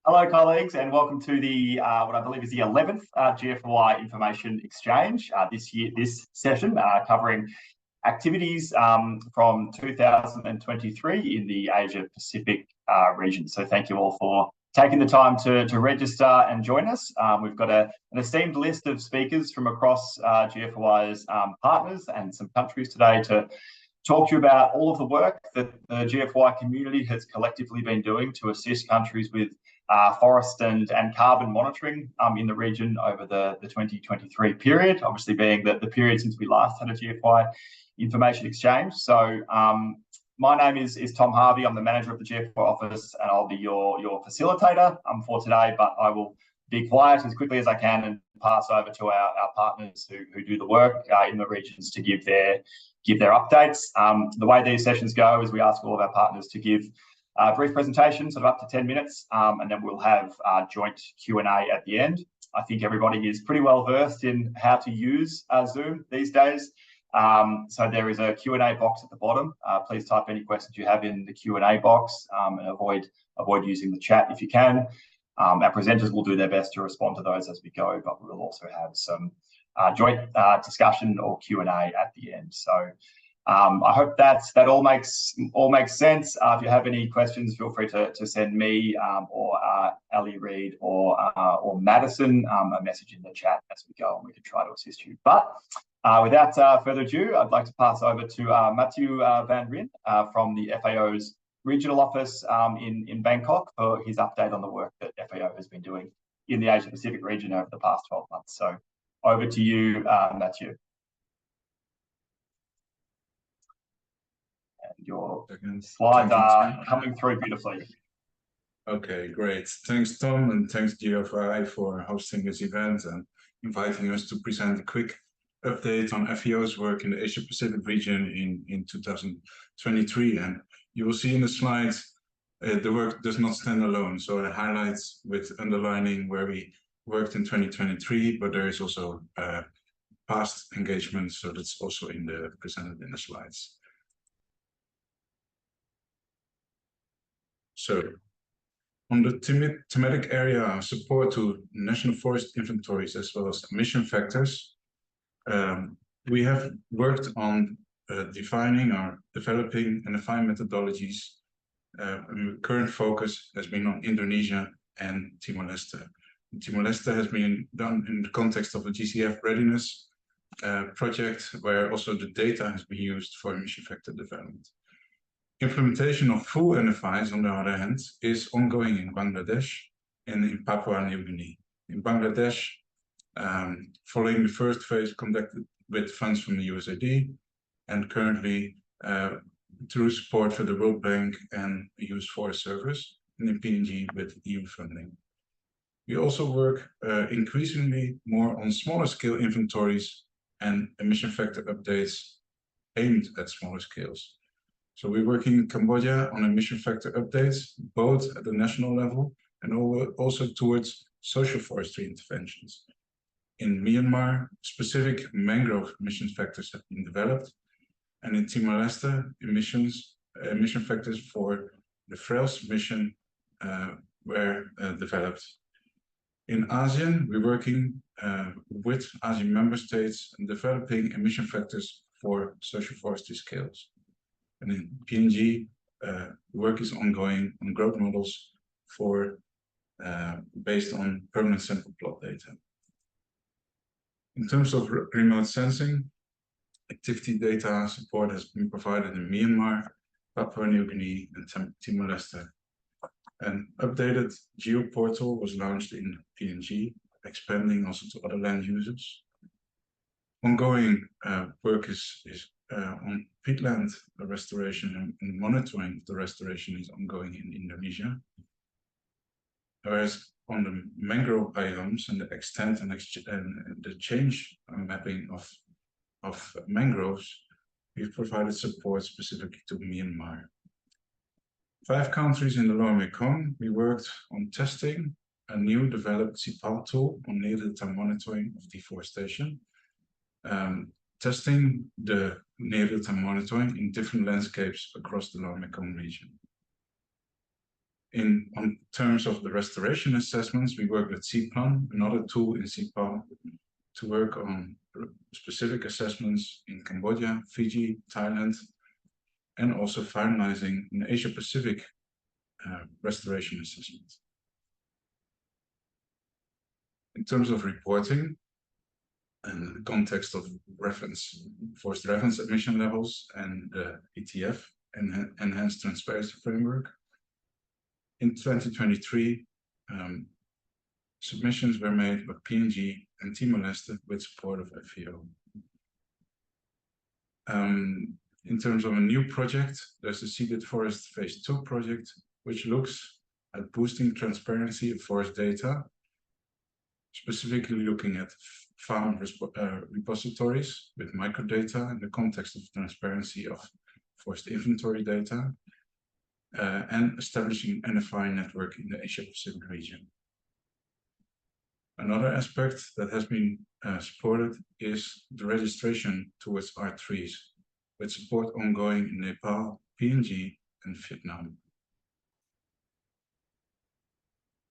Hello, colleagues, and welcome to the what I believe is the 11th GFOI Information Exchange this session covering activities from 2023 in the Asia Pacific region. So thank you all for taking the time to register and join us. We've got an esteemed list of speakers from across GFOI's partners and some countries today to talk to you about all of the work that the GFOI community has collectively been doing to assist countries with forest and carbon monitoring in the region over the 2023 period, obviously being the period since we last had a GFOI information exchange. So my name is Tom Harvey. I'm the manager of the GFOI office, and I'll be your facilitator for today, but I will be quiet as quickly as I can and pass over to our partners who do the work in the regions to give their updates. The way these sessions go is we ask all of our partners to give a brief presentation, sort of up to 10 minutes, and then we'll have joint Q&A at the end. I think everybody is pretty well versed in how to use Zoom these days. So there is a Q&A box at the bottom. Please type any questions you have in the Q&A box and avoid using the chat if you can. Our presenters will do their best to respond to those as we go, but we'll also have some joint discussion or Q&A at the end. So I hope that all makes sense. If you have any questions, feel free to send me or Ali Reid or Madison a message in the chat as we go, and we can try to assist you. But without further ado, I'd like to pass over to Matthew Van Ryn from the FAO's regional office in Bangkok for his update on the work that FAO has been doing in the Asia Pacific region over the past 12 months. So over to you, Matthew. Your slides are coming through beautifully. Okay, great. Thanks, Tom, and thanks GFOI for hosting this event and inviting us to present a quick update on FAO's work in the Asia Pacific region in 2023. And you will see in the slides, the work does not stand alone. So it highlights with underlining where we worked in 2023, but there is also past engagement, so that's also presented in the slides. So, on the thematic area support to national forest inventories as well as emission factors, we have worked on defining or developing and defining methodologies. And current focus has been on Indonesia and Timor-Leste. Timor-Leste has been done in the context of the GCF readiness project, where also the data has been used for emission factor development. Implementation of full NFIs, on the other hand, is ongoing in Bangladesh and in Papua New Guinea. In Bangladesh, following the first phase conducted with funds from the USAID, and currently through support for the World Bank and the US Forest Service, and in PNG with EU funding. We also work increasingly more on smaller scale inventories and emission factor updates aimed at smaller scales. So we're working in Cambodia on emission factor updates, both at the national level and also towards social forestry interventions. In Myanmar, specific mangrove emission factors have been developed, and in Timor-Leste, emission factors for the FRELS mission were developed. In ASEAN, we're working with ASEAN member states and developing emission factors for social forestry scales. And in PNG, work is ongoing on growth models based on permanent sample plot data. In terms of remote sensing, activity data support has been provided in Myanmar, Papua New Guinea, and Timor-Leste. An updated geoportal was launched in PNG, expanding also to other land users. Ongoing work is on peatland restoration and monitoring the restoration is ongoing in Indonesia. Whereas on the mangrove biomes and the extent and the change mapping of mangroves, we've provided support specifically to Myanmar. 5 countries in the Lower Mekong, we worked on testing a new developed CPAL tool on near-real-time monitoring of deforestation. Testing the near-real-time monitoring in different landscapes across the Lower Mekong region. On terms of the restoration assessments, we work with CPLAN, another tool in CPAL, to work on specific assessments in Cambodia, Fiji, Thailand, and also finalizing an Asia-Pacific restoration assessment. In terms of reporting, and the context of forest reference emission levels and the ETF, Enhanced Transparency Framework, in 2023, submissions were made by PNG and Timor-Leste with support of FAO. In terms of a new project, there's the Seeded Forest Phase 2 project, which looks at boosting transparency of forest data, specifically looking at farm repositories with microdata in the context of transparency of forest inventory data, and establishing an NFI network in the Asia-Pacific region. Another aspect that has been supported is the registration towards R3s, with support ongoing in Nepal, PNG, and Vietnam.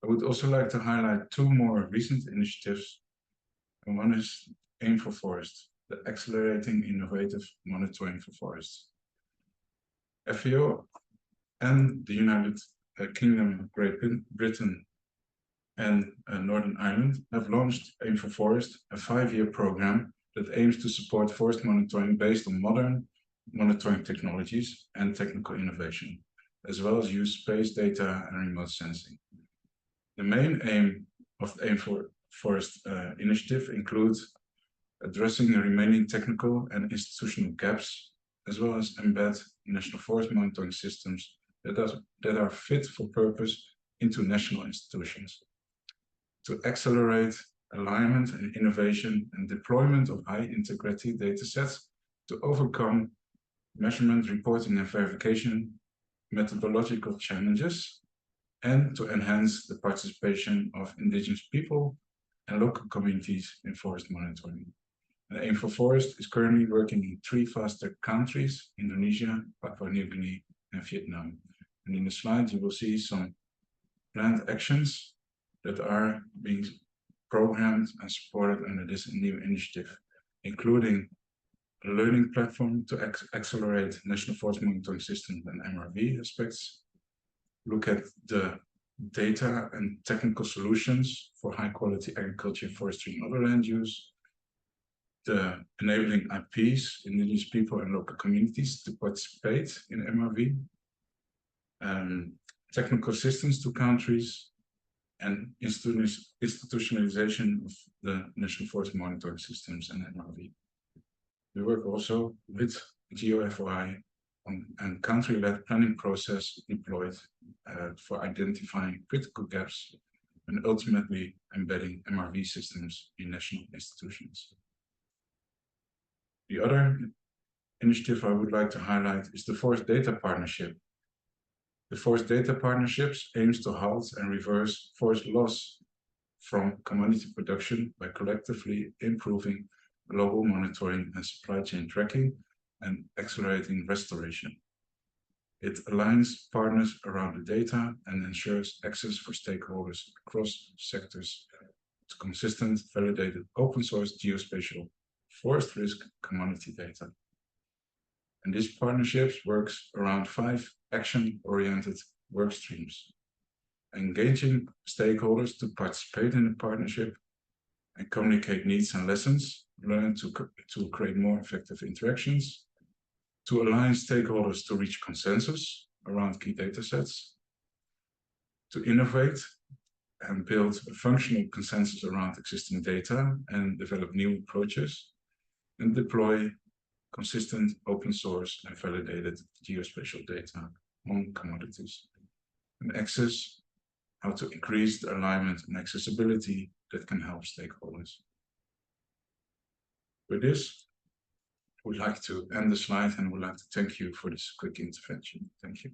I would also like to highlight two more recent initiatives. And one is Aim for Forest, the Accelerating Innovative Monitoring for Forests. FAO and the United Kingdom of Great Britain and Northern Ireland have launched Aim for Forest, a 5-year program that aims to support forest monitoring based on modern monitoring technologies and technical innovation, as well as use space data and remote sensing. The main aim of the Aim for Forest initiative includes addressing the remaining technical and institutional gaps, as well as embed national forest monitoring systems that are fit for purpose into national institutions, to accelerate alignment and innovation and deployment of high integrity datasets to overcome measurement, reporting, and verification methodological challenges, and to enhance the participation of indigenous people and local communities in forest monitoring. And Aim for Forest is currently working in 3 faster countries: Indonesia, Papua New Guinea, and Vietnam. And in the slide, you will see some planned actions that are being programmed and supported under this new initiative, including a learning platform to accelerate national forest monitoring systems and MRV aspects, look at the data and technical solutions for high quality agriculture, forestry, and other land use, the enabling IPs, indigenous people and local communities to participate in MRV, technical assistance to countries, and institutionalization of the national forest monitoring systems and MRV. We work also with GFOI on a country-led planning process deployed for identifying critical gaps and ultimately embedding MRV systems in national institutions. The other initiative I would like to highlight is the Forest Data Partnership. The Forest Data Partnerships aims to halt and reverse forest loss from commodity production by collectively improving global monitoring and supply chain tracking and accelerating restoration. It aligns partners around the data and ensures access for stakeholders across sectors to consistent, validated, open source geospatial forest risk commodity data. And this partnerships works around 5 action-oriented work streams, engaging stakeholders to participate in the partnership and communicate needs and lessons learned to create more effective interactions, to align stakeholders to reach consensus around key datasets, to innovate and build a functional consensus around existing data and develop new approaches, and deploy consistent, open source, and validated geospatial data on commodities. And access, how to increase the alignment and accessibility that can help stakeholders. With this, we'd like to end the slide and would like to thank you for this quick intervention. Thank you.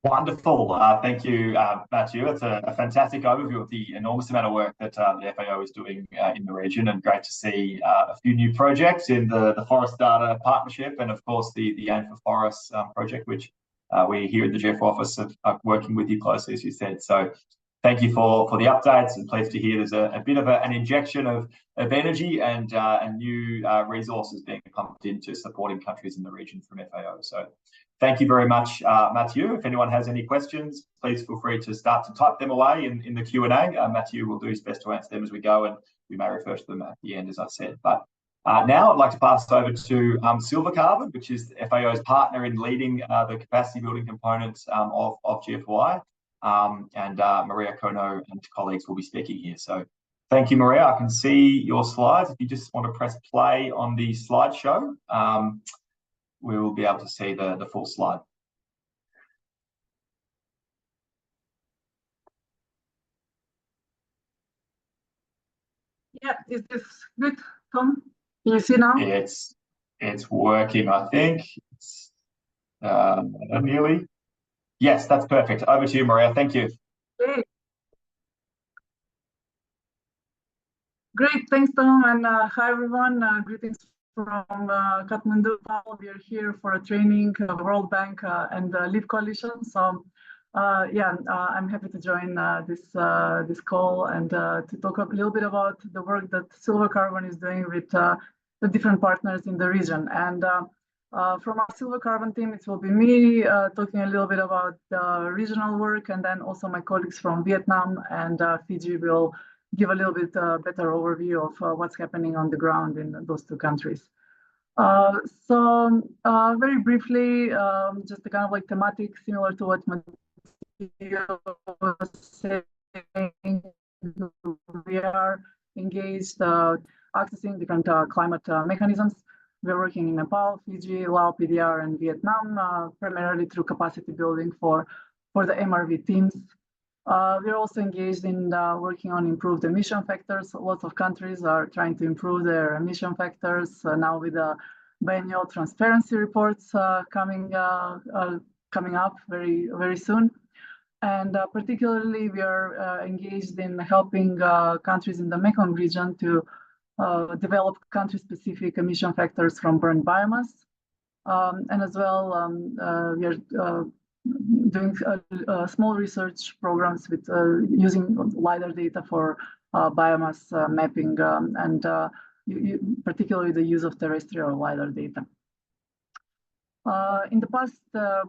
Wonderful. Thank you, Matthew. It's a fantastic overview of the enormous amount of work that the FAO is doing in the region, and great to see a few new projects in the Forest Data Partnership, and of course the Aim for Forests project, which we here at the GFOI office are working with you closely, as you said. So thank you for the updates, and pleased to hear there's a bit of an injection of energy and new resources being pumped into supporting countries in the region from FAO. So thank you very much, Matthew. If anyone has any questions, please feel free to start to type them away in the Q&A. Matthew will do his best to answer them as we go, and we may refer to them at the end, as I said. But now I'd like to pass it over to Silver Carbon, which is FAO's partner in leading the capacity building components of GFOI. And Maria Kono and colleagues will be speaking here. So thank you, Maria. I can see your slides. If you just want to press play on the slideshow, we will be able to see the full slide. Yeah, is this good, Tom? Can you see now? It's working, I think. It's nearly. Yes, that's perfect. Over to you, Maria. Thank you. Great, thanks, Tom, and hi everyone. Greetings from Kathmandu. We are here for a training of the World Bank and the LEAP Coalition. So I'm happy to join this call and to talk a little bit about the work that Silver Carbon is doing with the different partners in the region. And from our Silver Carbon team, it will be me talking a little bit about the regional work, and then also my colleagues from Vietnam and Fiji will give a little bit better overview of what's happening on the ground in those two countries. Very briefly, just a kind of like thematic similar to what Matthew was saying, we are engaged accessing different climate mechanisms. We're working in Nepal, Fiji, Laos, PDR, and Vietnam, primarily through capacity building for the MRV teams. We're also engaged in working on improved emission factors. Lots of countries are trying to improve their emission factors now with the biennial transparency reports coming up very soon. And particularly, we are engaged in helping countries in the Mekong region to develop country-specific emission factors from burned biomass. And as well, we are doing small research programs with using LiDAR data for biomass mapping and particularly the use of terrestrial LiDAR data. In the past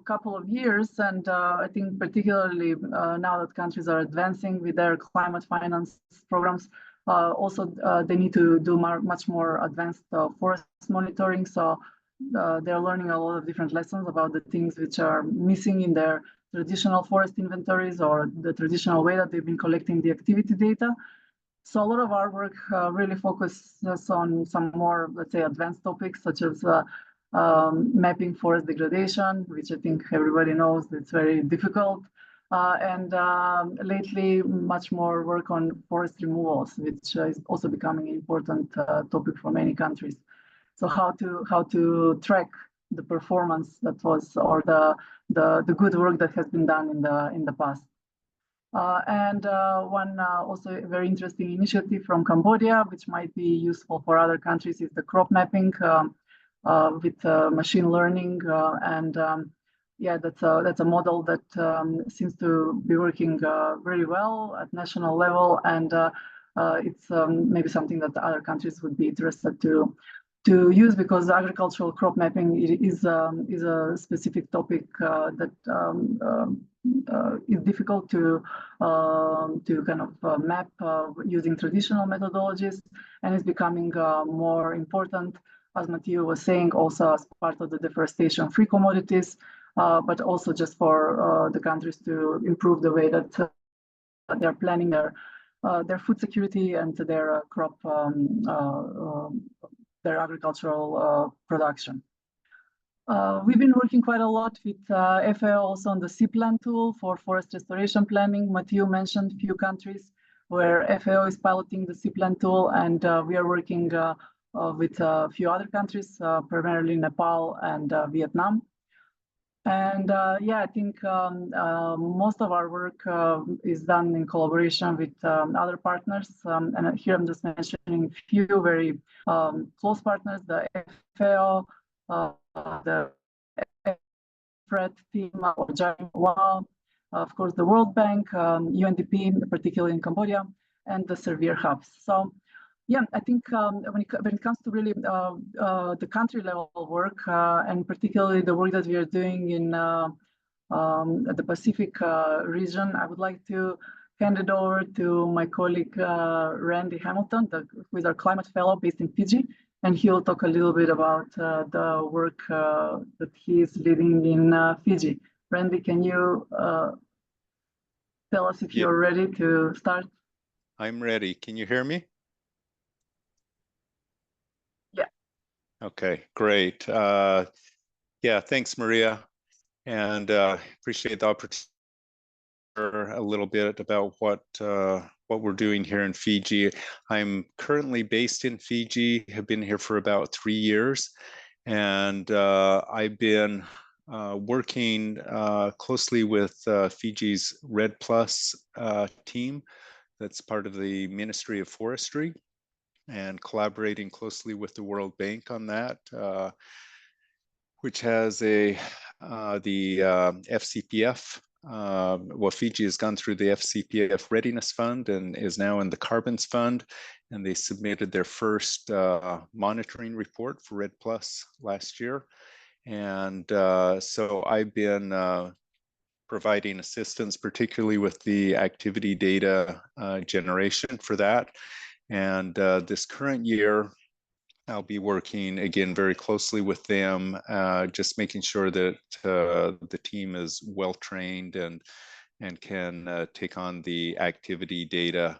couple of years, and I think particularly now that countries are advancing with their climate finance programs, also they need to do much more advanced forest monitoring. So they're learning a lot of different lessons about the things which are missing in their traditional forest inventories or the traditional way that they've been collecting the activity data. So a lot of our work really focuses on some more, let's say, advanced topics such as mapping forest degradation, which I think everybody knows it's very difficult. And lately, much more work on forest removals, which is also becoming an important topic for many countries. So how to track the performance that was, or the good work that has been done in the past. And one also very interesting initiative from Cambodia, which might be useful for other countries, is the crop mapping with machine learning. That's a model that seems to be working very well at national level, and it's maybe something that other countries would be interested to use, because agricultural crop mapping is a specific topic that is difficult to kind of map using traditional methodologies, and is becoming more important, as Matthew was saying, also as part of the deforestation-free commodities, but also just for the countries to improve the way that they're planning their food security and their crop, their agricultural production. We've been working quite a lot with FAO also on the C-Plan tool for forest restoration planning. Matthew mentioned a few countries where FAO is piloting the C-Plan tool, and we are working with a few other countries, primarily Nepal and Vietnam. And yeah, I think most of our work is done in collaboration with other partners. And here I'm just mentioning a few very close partners, the FAO, the FRED team, of course, the World Bank, UNDP, particularly in Cambodia, and the Severe hubs. So yeah, I think when it comes to really the country level work, and particularly the work that we are doing in the Pacific region, I would like to hand it over to my colleague Randy Hamilton, who is our climate fellow based in Fiji, and he'll talk a little bit about the work that he is leading in Fiji. Randy, can you tell us if you're ready to start? I'm ready. Can you hear me? Yeah. Okay, great. Yeah, thanks, Maria. And appreciate the opportunity to share a little bit about what we're doing here in Fiji. I'm currently based in Fiji, have been here for about 3 years. And I've been working closely with Fiji's Red Plus team that's part of the Ministry of Forestry, and collaborating closely with the World Bank on that, which has the FCPF. Well, Fiji has gone through the FCPF Readiness Fund and is now in the Carbons Fund, and they submitted their first monitoring report for Red Plus last year. And so I've been providing assistance, particularly with the activity data generation for that. And this current year, I'll be working again very closely with them, just making sure that the team is well trained and can take on the activity data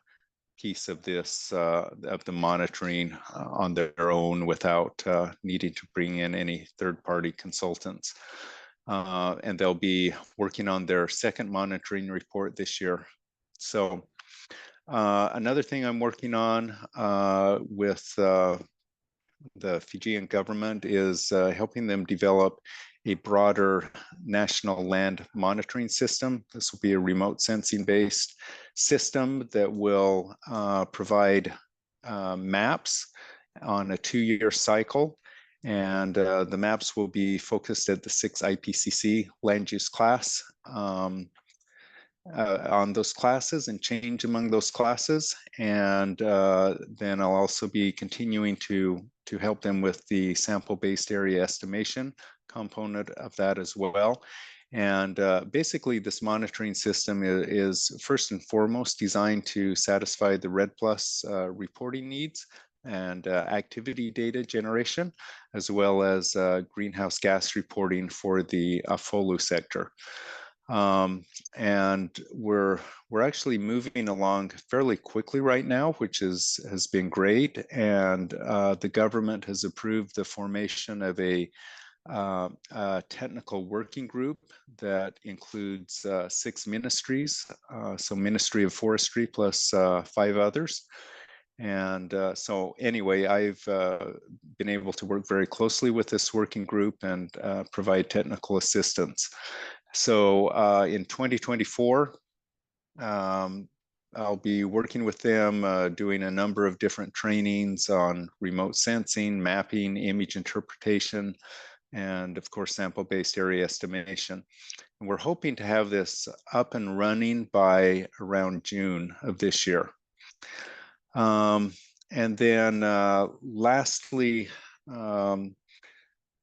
piece of this of the monitoring on their own without needing to bring in any third-party consultants. And they'll be working on their second monitoring report this year. So another thing I'm working on with the Fijian government is helping them develop a broader national land monitoring system. This will be a remote sensing based system that will provide maps on a 2-year cycle. And the maps will be focused at the 6 IPCC land use class on those classes and change among those classes. And then I'll also be continuing to help them with the sample-based area estimation component of that as well. And basically this monitoring system is first and foremost designed to satisfy the Red Plus reporting needs and activity data generation, as well as greenhouse gas reporting for the Afolu sector. And we're actually moving along fairly quickly right now, which has been great. And the government has approved the formation of a technical working group that includes 6 ministries, so Ministry of Forestry plus 5 others. And so anyway, I've been able to work very closely with this working group and provide technical assistance. So in 2024, I'll be working with them, doing a number of different trainings on remote sensing, mapping, image interpretation, and of course, sample-based area estimation. And we're hoping to have this up and running by around June of this year. And then lastly,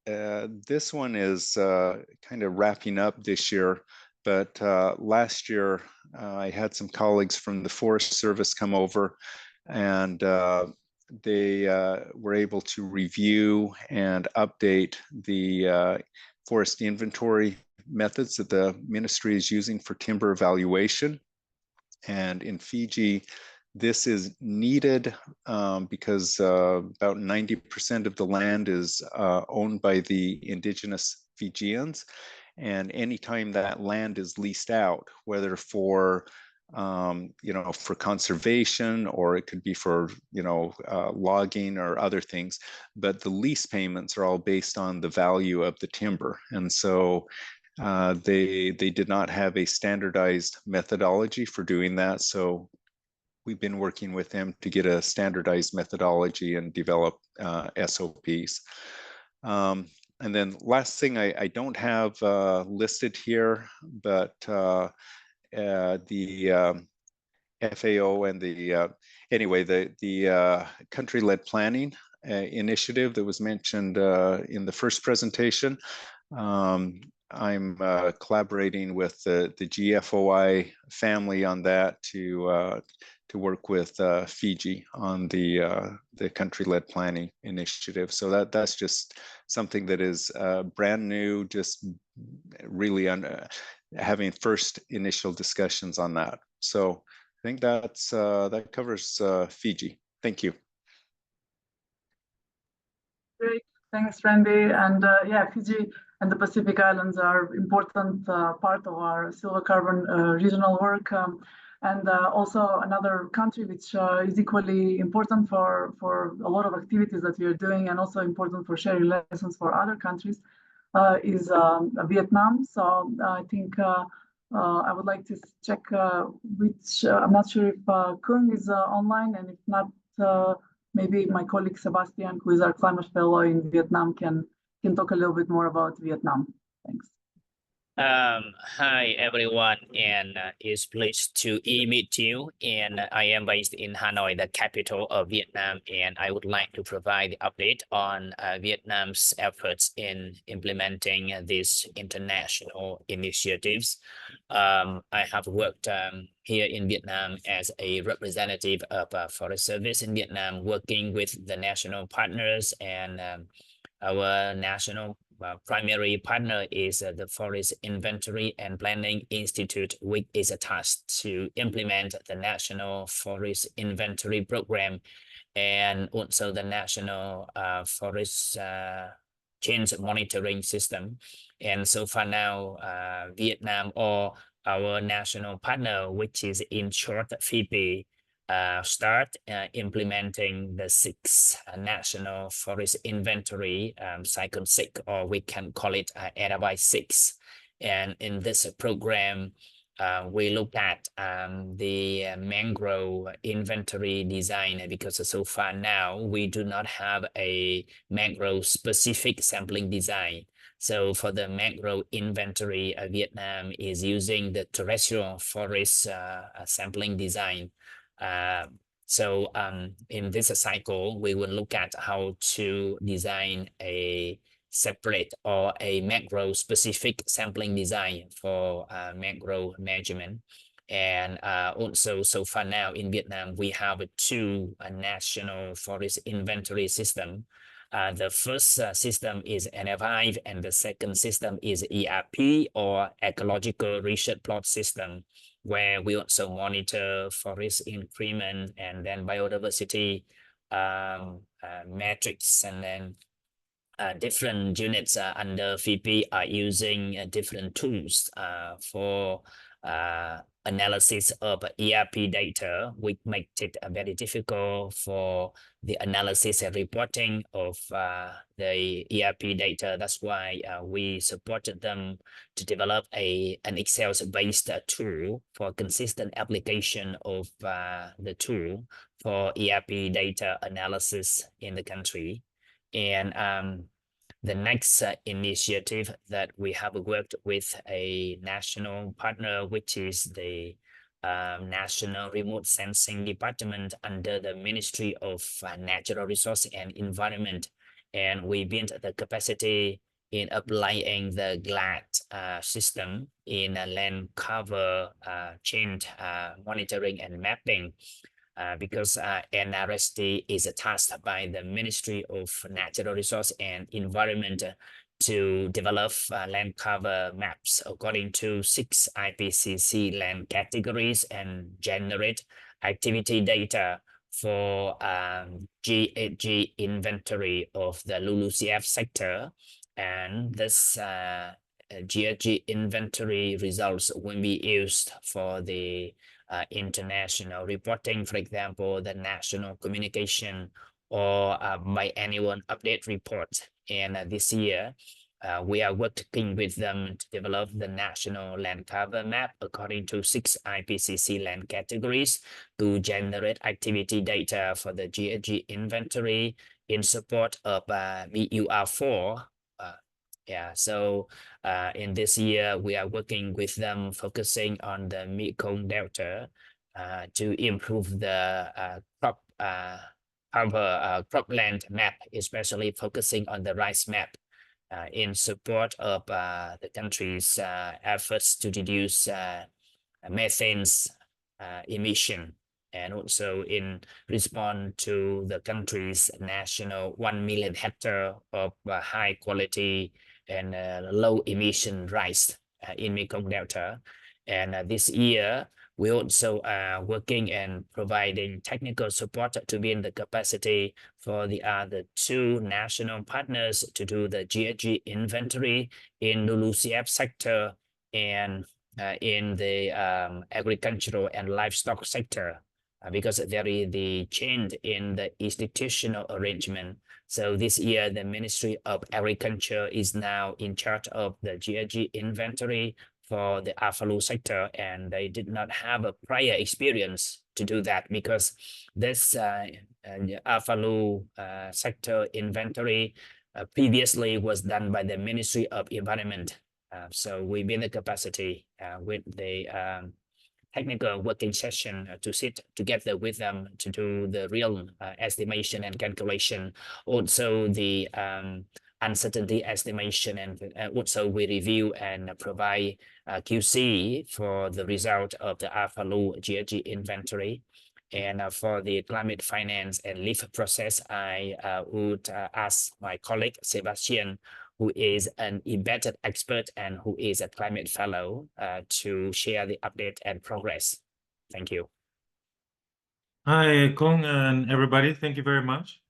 this one is kind of wrapping up this year, but last year I had some colleagues from the Forest Service come over, and they were able to review and update the forest inventory methods that the ministry is using for timber evaluation. And in Fiji, this is needed because about 90% of the land is owned by the indigenous Fijians. And anytime that land is leased out, whether for for conservation, or it could be for logging or other things, but the lease payments are all based on the value of the timber. And so They did not have a standardized methodology for doing that, so we've been working with them to get a standardized methodology and develop SOPs. And then last thing I don't have listed here, but the FAO and the anyway, the country-led planning initiative that was mentioned in the first presentation. I'm collaborating with the GFOI family on that to work with Fiji on the country-led planning initiative. So that's just something that is brand new, just really having first initial discussions on that. So I think that covers Fiji. Thank you. Great, thanks, Randy. And yeah, Fiji and the Pacific Islands are important part of our silver carbon regional work. And also another country which is equally important for a lot of activities that we are doing, and also important for sharing lessons for other countries, is Vietnam. So I think I would like to check which, I'm not sure if Kung is online, and if not, maybe my colleague Sebastian, who is our climate fellow in Vietnam, can talk a little bit more about Vietnam. Thanks. Hi everyone, and it's a pleasure to meet you. And I am based in Hanoi, the capital of Vietnam, and I would like to provide the update on Vietnam's efforts in implementing these international initiatives. I have worked here in Vietnam as a representative of Forest Service in Vietnam, working with the national partners, and our national primary partner is the Forest Inventory and Planning Institute, which is tasked to implement the National Forest Inventory Program, and also the National Forest Change Monitoring System. And so far now, Vietnam, or our national partner, which is in short Fiji, start implementing the 6th National Forest Inventory, Cycle 6, or we can call it NFI 6. And in this program, we look at the mangrove inventory design, because so far now we do not have a mangrove specific sampling design. So for the mangrove inventory, Vietnam is using the terrestrial forest sampling design. So in this cycle, we will look at how to design a separate or a mangrove specific sampling design for mangrove measurement. And also, so far now in Vietnam, we have 2 national forest inventory system. The first system is NFI, and the second system is ERP, or Ecological Research Plot System, where we also monitor forest increment and then biodiversity metrics. And then different units under Fiji are using different tools for analysis of ERP data, which makes it very difficult for the analysis and reporting of the ERP data. That's why we supported them to develop an Excel-based tool for consistent application of the tool for ERP data analysis in the country. And the next initiative that we have worked with a national partner, which is the National Remote Sensing Department under the Ministry of Natural Resources and Environment. And we built the capacity in applying the GLAD system in land cover change monitoring and mapping. Because NRSD is tasked by the Ministry of Natural Resource and Environment to develop land cover maps according to 6 IPCC land categories and generate activity data for GHG inventory of the LULUCF sector. And this GHG inventory results will be used for the international reporting, for example, the national communication or biannual update report. And this year, We are working with them to develop the national land cover map according to 6 IPCC land categories to generate activity data for the GHG inventory in support of BUR4. So in this year, we are working with them focusing on the Mekong Delta to improve the cropland map, especially focusing on the rice map. In support of the country's efforts to reduce methane emission, and also in response to the country's national 1 million hectare of high quality and low emission rice in Mekong Delta. And this year, we also are working and providing technical support to build the capacity for the other 2 national partners to do the GHG inventory in LULUCF sector and in the agricultural and livestock sector, because there is the change in the institutional arrangement. So this year, the Ministry of Agriculture is now in charge of the GHG inventory for the AFALU sector, and they did not have a prior experience to do that because this AFALU sector inventory previously was done by the Ministry of Environment. So we build the capacity with the technical working session to sit together with them to do the real estimation and calculation. Also the uncertainty estimation, and also we review and provide QC for the result of the AFALU GHG inventory. And for the climate finance and LEAF process, I would ask my colleague Sebastian, who is an embedded expert and who is a climate fellow, to share the update and progress. Thank you. Hi, Kong and everybody. Thank you very much.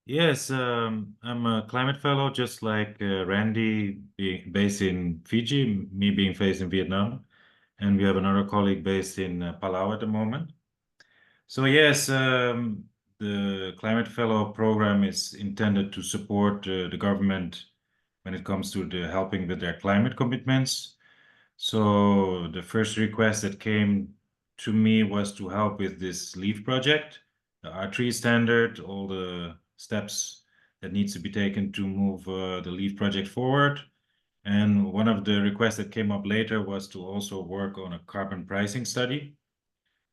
Yes, I'm a climate fellow, just like Randy, being based in Fiji, me being based in Vietnam, and we have another colleague based in Palau at the moment. So yes, the Climate Fellow program is intended to support the government when it comes to the helping with their climate commitments. So the first request that came to me was to help with this LEAF project, the R3 standard, all the steps that needs to be taken to move the LEAF project forward. And one of the requests that came up later was to also work on a carbon pricing study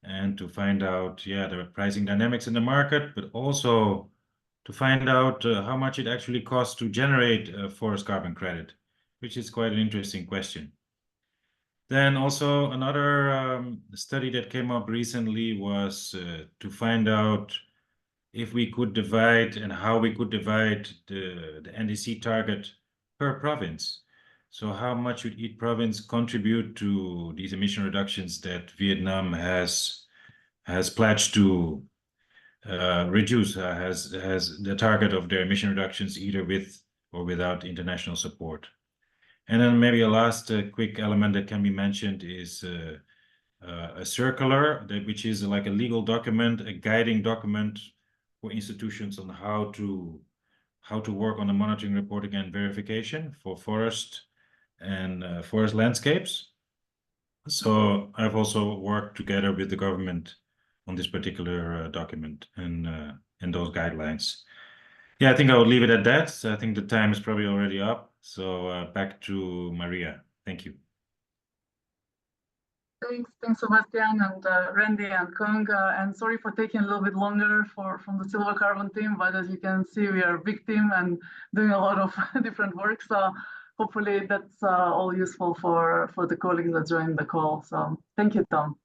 and to find out, the pricing dynamics in the market, but also to find out how much it actually costs to generate a forest carbon credit, which is quite an interesting question. Then also another study that came up recently was to find out if we could divide and how we could divide the NDC target per province. So how much would each province contribute to these emission reductions that Vietnam has pledged to reduce, has the target of their emission reductions either with or without international support. And then maybe a last quick element that can be mentioned is a circular, which is like a legal document, a guiding document for institutions on how to work on the monitoring, reporting, and verification for forest and forest landscapes. So I've also worked together with the government on this particular document and those guidelines. Yeah, I think I would leave it at that. So I think the time is probably already up. So back to Maria. Thank you. Thanks, Sebastian and Randy and Kong. And sorry for taking a little bit longer from the Silver Carbon team, but as you can see, we are a big team and doing a lot of different work. So hopefully that's all useful for the colleagues that joined the call. So thank you, Tom.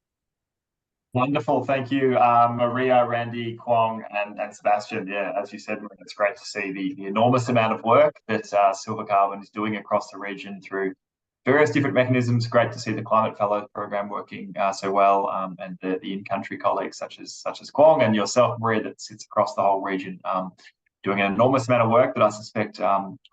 Wonderful, thank you, Maria, Randy, Kwong, and Sebastian. Yeah, as you said, it's great to see the enormous amount of work that Silver Carbon is doing across the region through various different mechanisms. Great to see the Climate Fellows program working so well, and the in-country colleagues such as Kwong and yourself, Maria, that sits across the whole region, doing an enormous amount of work that I suspect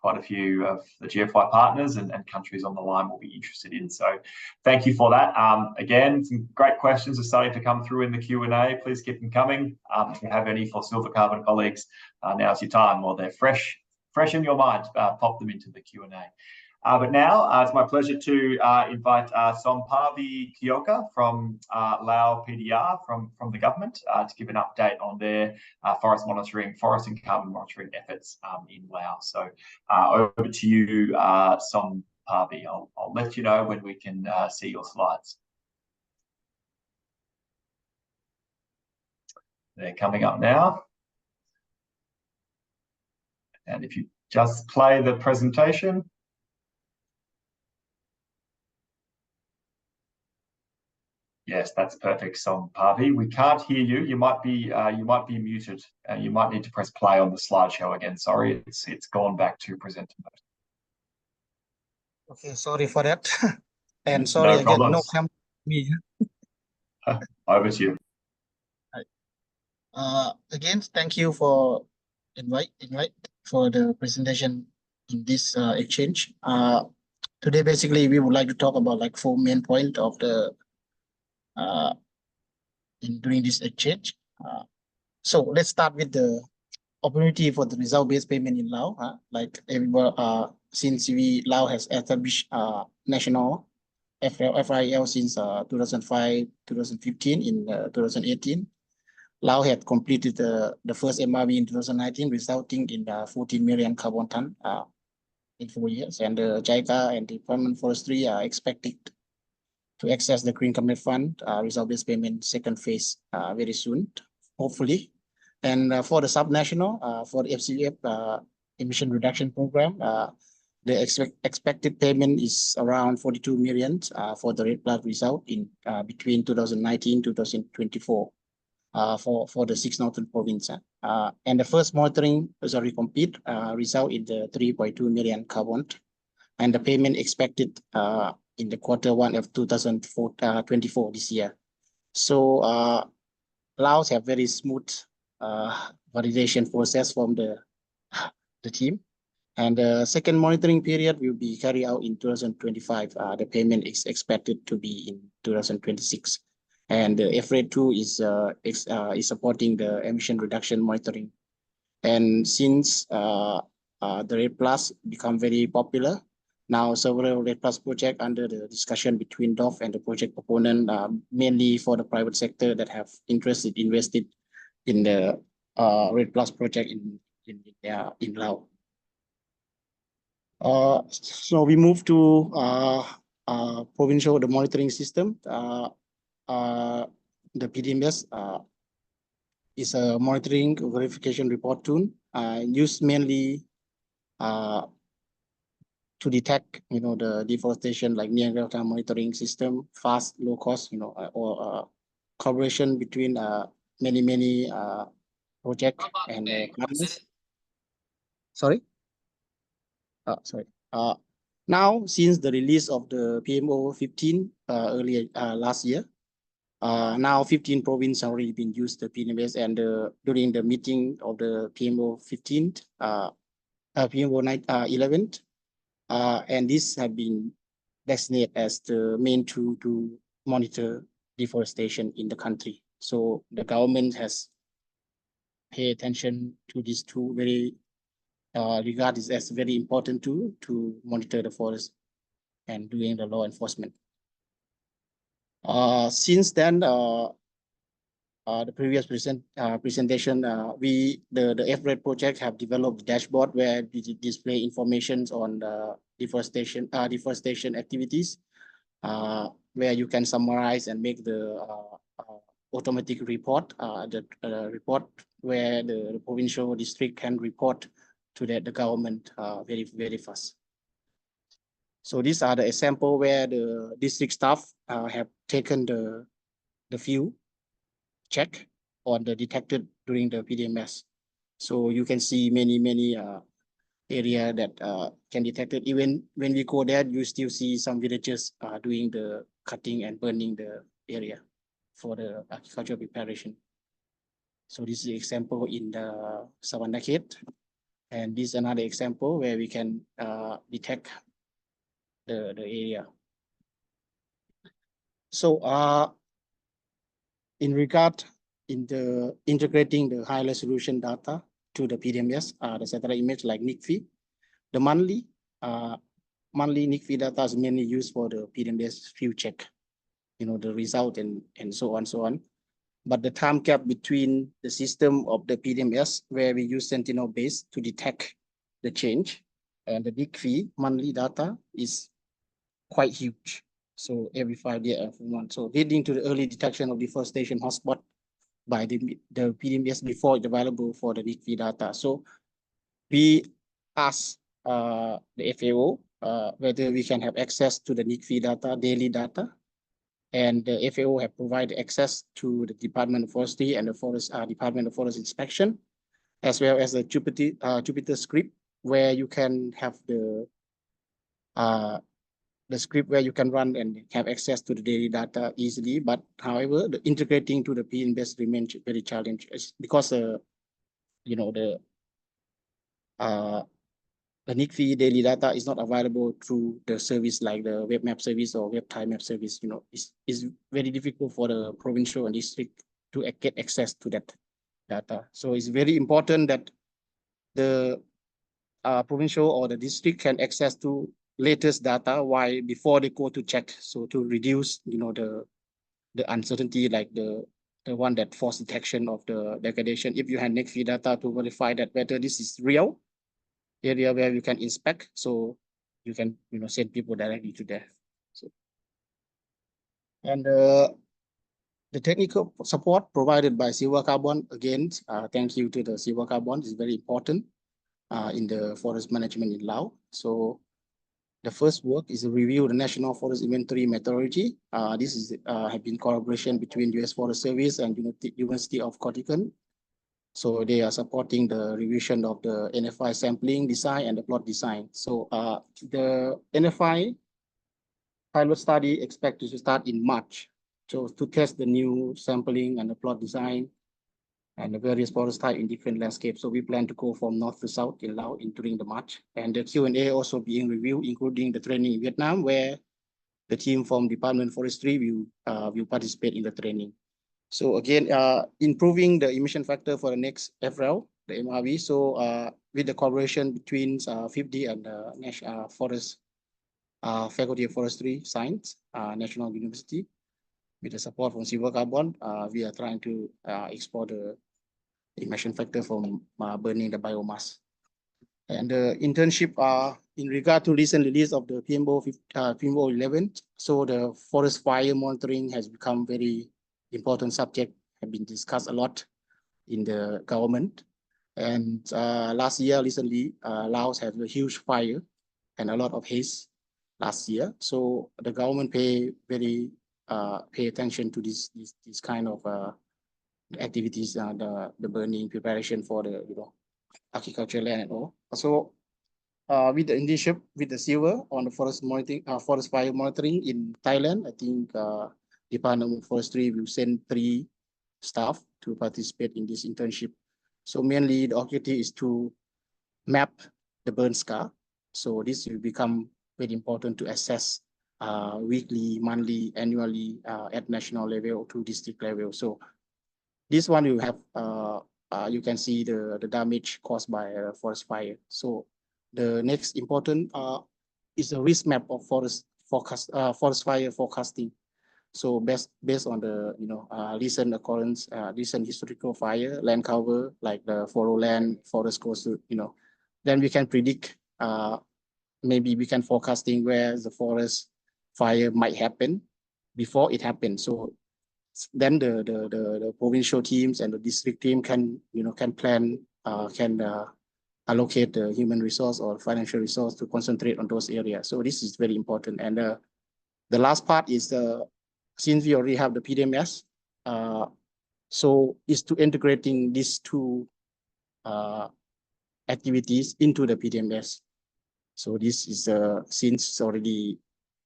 quite a few of the GFOI partners and countries on the line will be interested in. So thank you for that. Again, some great questions are starting to come through in the Q&A. Please keep them coming. If you have any for Silver Carbon colleagues, now's your time. Well, they're fresh fresh in your mind, pop them into the Q&A. But now it's my pleasure to invite Sompavi Kyoka from Lao PDR from the government to give an update on their forest and carbon monitoring efforts in Laos. So over to you, Sompavi. I'll let you know when we can see your slides. They're coming up now. And if you just play the presentation. Yes, that's perfect, Sompavi. We can't hear you. You might be muted. You might need to press play on the slideshow again. Sorry, it's gone back to presenter mode. Okay, sorry for that. And sorry No again, problems. no me. Over to you. Again, thank you for invite for the presentation in this exchange. Today, basically, we would like to talk about like 4 main points of the in during this exchange. So let's start with the opportunity for the result-based payment in Laos. Like everybody, since Laos has established national FRIL since 2005, 2015. In 2018, Laos had completed the first MRV in 2019, resulting in 14 million carbon ton in 4 years. And the JICA and the Department of Forestry are expected to access the Green Commit Fund result-based payment second phase very soon, hopefully. And for the subnational, for the FCF emission reduction program, the expected payment is around 42 million for the REDD+ result in between 2019 to 2024 for the 6 northern provinces. And the first monitoring compete result in the 3.2 million carbon, and the payment expected in the Q1 of 2024 this year. So Laos have very smooth validation process from the team. And the second monitoring period will be carried out in 2025. The payment is expected to be in 2026. And the FRED2 is supporting the emission reduction monitoring. And since the REDD+ become very popular, now several REDD+ projects under the discussion between DOF and the project proponent, mainly for the private sector that have invested in the REDD+ project in Laos. So we move to provincial the monitoring system. The PDMS is a monitoring verification report tool used mainly to detect, the deforestation, like near real-time monitoring system, fast, low cost, or collaboration between many projects and partners. Sorry. Now, since the release of the PMO 15 earlier last year, now 15 provinces already been used the PMS, and during the meeting of the PMO 15, PMO 11, and this have been designated as the main tool to monitor deforestation in the country. So the government has paid attention to this tool, very regard this as a very important tool to monitor the forest and doing the law enforcement. Since then, the previous presentation, the FRED project have developed a dashboard where we display information on the deforestation activities, where you can summarize and make the automatic report, report where the provincial district can report to the government very fast. So these are the example where the district staff have taken the field check on the detected during the PDMS. So you can see many area that can detect it. Even when we go there, you still see some villagers doing the cutting and burning the area for the agricultural preparation. So this is the example in the Savannakhet. And this is another example where we can detect the area. So in regard in the integrating the high resolution data to the PDMS, the satellite image like NIC The monthly NIC data is mainly used for the PDMS view check, the result and so on. But the time gap between the system of the PDMS, where we use Sentinel base to detect the change, and the NIC monthly data is quite huge. So every 5 years and 4 months. So leading to the early detection of deforestation hotspot by the PDMS before it's available for the NIC data. So we asked the FAO whether we can have access to the NIC data, daily data. And the FAO have provided access to the Department of Forestry and the Forest Department of Forest Inspection, as well as the Jupyter script, where you can have the script where you can run and have access to the daily data easily. But however, the integrating to the PDMS remains very challenging because the NIC daily data is not available through the service like the web map service or web time map service. It's very difficult for the provincial and district to get access to that data. So it's very important that the provincial or the district can access to latest data before they go to check. So to reduce, the uncertainty, like the one that force detection of the degradation. If you have NIC data to verify that whether this is real area where you can inspect, so you can send people directly to there. So, and the technical support provided by Silver Carbon, again, thank you to the Silver Carbon, is very important in the forest management in Laos. So the first work is to review the National Forest Inventory methodology. This is have been collaboration between US Forest Service and University of Kottayam. So they are supporting the revision of the NFI sampling design and the plot design. So the NFI pilot study expected to start in March. So to test the new sampling and the plot design and the various forest type in different landscapes. So we plan to go from north to south in Laos during the March. And the Q&A also being reviewed, including the training in Vietnam, where the team from Department of Forestry will participate in the training. So again, improving the emission factor for the next FRL, the MRV. So with the collaboration between FIFD and National Forest Faculty of Forestry Science, National University, with the support from Silver Carbon, we are trying to explore the emission factor from burning the biomass. And the internship in regard to recent release of the PMO 11. So the forest fire monitoring has become very important subject, have been discussed a lot in the government. And last year, recently, Laos had a huge fire and a lot of haze last year. So the government pay attention to this kind of activities, the burning preparation for the agricultural land and all. So with the internship with the Silver on the forest fire monitoring in Thailand, I think Department of Forestry will send 3 staff to participate in this internship. So mainly the objective is to map the burn scar. So this will become very important to assess weekly, monthly, annually at national level to district level. So this one you have, you can see the damage caused by forest fire. So the next important is a risk map of forest fire forecasting. So based on the recent occurrence, recent historical fire, land cover like the fallow land, forest coast, then we can predict. Maybe we can forecasting where the forest fire might happen before it happens. So then the provincial teams and the district team can plan, allocate the human resource or financial resource to concentrate on those areas. So this is very important. And the last part is since we already have the PDMS, so is to integrating these 2 activities into the PDMS. So this is since it's already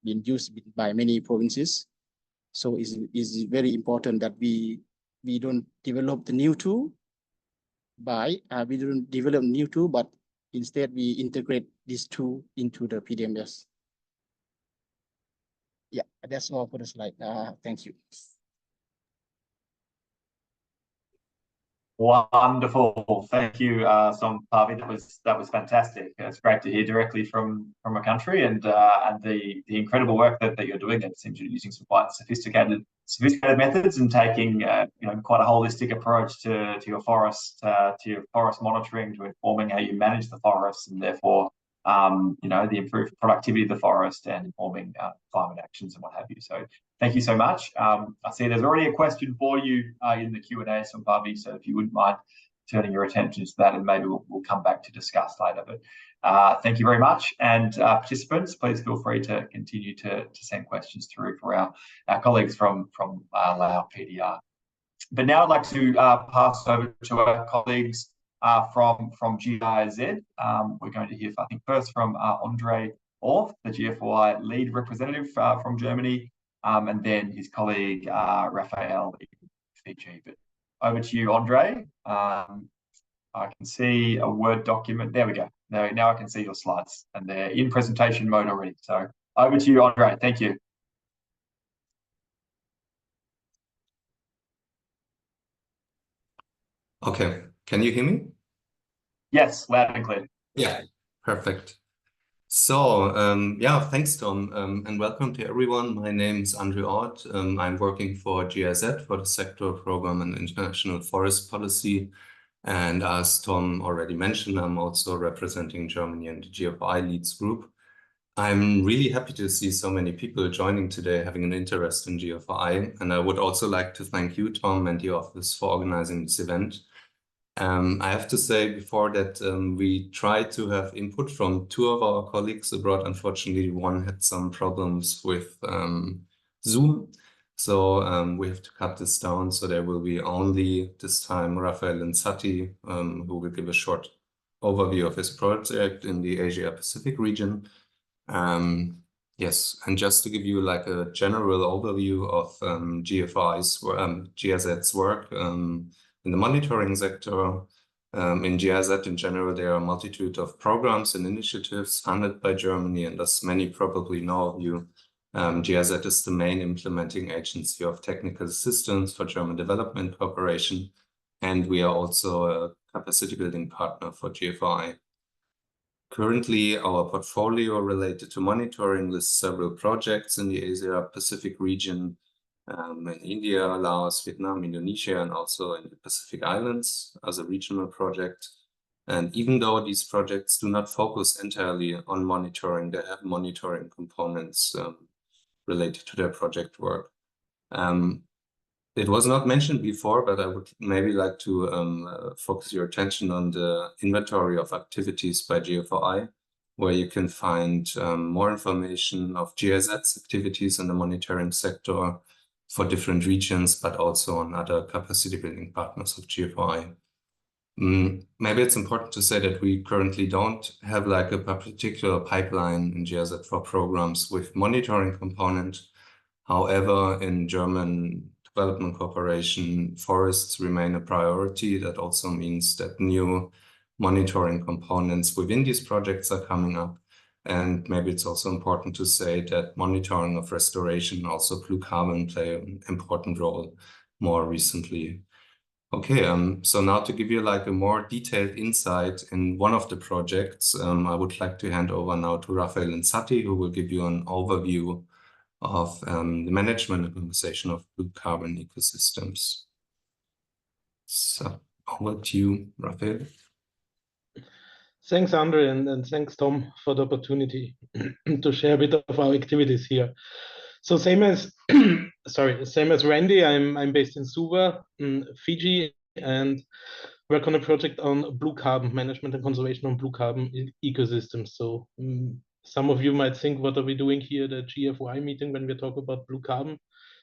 been used by many provinces. So it's very important that we don't develop the new tool but instead we integrate these 2 into the PDMS. Yeah, that's all for the slide. Thank you. Wonderful. Thank you, Pavi. That was fantastic. It's great to hear directly from a country, and the incredible work that you're doing. It seems you're using some quite sophisticated methods and taking quite a holistic approach to your forest monitoring, to informing how you manage the forests, and therefore the improved productivity of the forest and informing climate actions and what have you. So thank you so much. I see there's already a question for you in the Q&A, Pavi, so if you wouldn't mind turning your attention to that, and maybe we'll come back to discuss later. But thank you very much. And participants, please feel free to continue to send questions through for our colleagues from Lao PDR. But now I'd like to pass over to our colleagues from GIZ. We're going to hear, I think, first from Andre Orth, the GFOI lead representative from Germany, and then his colleague Raphael in Fiji. But over to you, Andre. I can see a Word document. There we go. Now I can see your slides, and they're in presentation mode already. So over to you, Andre. Thank you. Okay, can you hear me? Yes, loud and clear. Yeah, perfect. So, yeah, thanks, Tom, and welcome to everyone. My name is Andre Ort. I'm working for GIZ, for the Sector Program and International Forest Policy. And as Tom already mentioned, I'm also representing Germany in the GFOI Leads group. I'm really happy to see so many people joining today, having an interest in GFOI. And I would also like to thank you, Tom, and the office for organizing this event. I have to say before that we tried to have input from two of our colleagues abroad. Unfortunately, one had some problems with Zoom. So we have to cut this down. So there will be only this time Raphael and Sati, who will give a short overview of his project in the Asia Pacific region. Yes, and just to give you like a general overview of GIZ's work, in the monitoring sector, in GIZ in general, there are a multitude of programs and initiatives funded by Germany, and as many probably know of you, GIZ is the main implementing agency of technical assistance for German Development Cooperation, and we are also a capacity building partner for GFOI. Currently, our portfolio related to monitoring lists several projects in the Asia Pacific region, in India, Laos, Vietnam, Indonesia, and also in the Pacific Islands as a regional project. And even though these projects do not focus entirely on monitoring, they have monitoring components related to their project work. It was not mentioned before, but I would maybe like to focus your attention on the inventory of activities by GFOI, where you can find more information of GIZ's activities in the monitoring sector for different regions, but also on other capacity building partners of GFOI. Maybe it's important to say that we currently don't have like a particular pipeline in GIZ for programs with monitoring component. However, in German development cooperation, forests remain a priority. That also means that new monitoring components within these projects are coming up. And maybe it's also important to say that monitoring of restoration, also blue carbon, play an important role more recently. Okay, so now to give you like a more detailed insight in one of the projects, I would like to hand over now to Raphael and Sati, who will give you an overview of the management and conservation of blue carbon ecosystems. So over to you, Raphael. Thanks, Andre, and thanks, Tom, for the opportunity to share a bit of our activities here. So same as Randy, I'm based in Suva, Fiji, and work on a project on blue carbon management and conservation on blue carbon ecosystems. So some of you might think, what are we doing here at the GFOI meeting when we talk about blue carbon?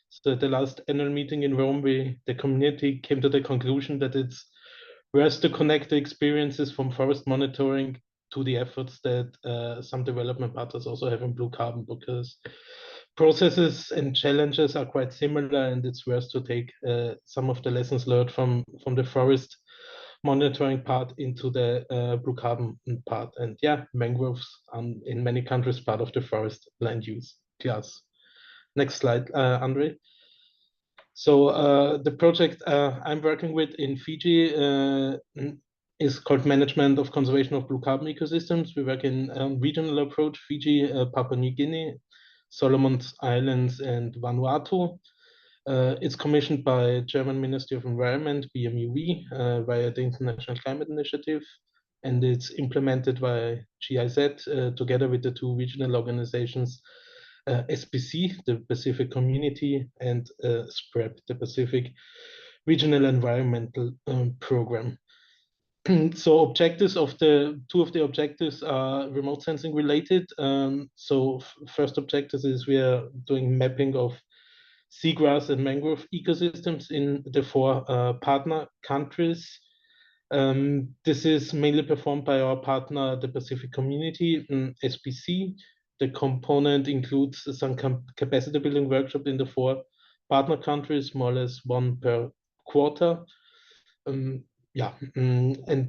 So at the last annual meeting in Rome, the community came to the conclusion that it's worth to connect the experiences from forest monitoring to the efforts that some development partners also have in blue carbon, because processes and challenges are quite similar, and it's worth to take some of the lessons learned from the forest monitoring part into the blue carbon part. And yeah, mangroves in many countries part of the forest land use class. Next slide, Andre. So the project I'm working with in Fiji is called Management of Conservation of Blue Carbon Ecosystems. We work in regional approach, Fiji, Papua New Guinea, Solomons Islands, and Vanuatu. It's commissioned by German Ministry of Environment, BMUV, via the International Climate Initiative, and it's implemented by GIZ together with the two regional organizations, SPC, the Pacific Community, and SPREP, the Pacific Regional Environmental Program. So objectives of two of the objectives are remote sensing related. So first objective is we are doing mapping of seagrass and mangrove ecosystems in the 4 partner countries. This is mainly performed by our partner, the Pacific Community, SPC. The component includes some capacity building workshop in the 4 partner countries, more or less 1 per quarter. And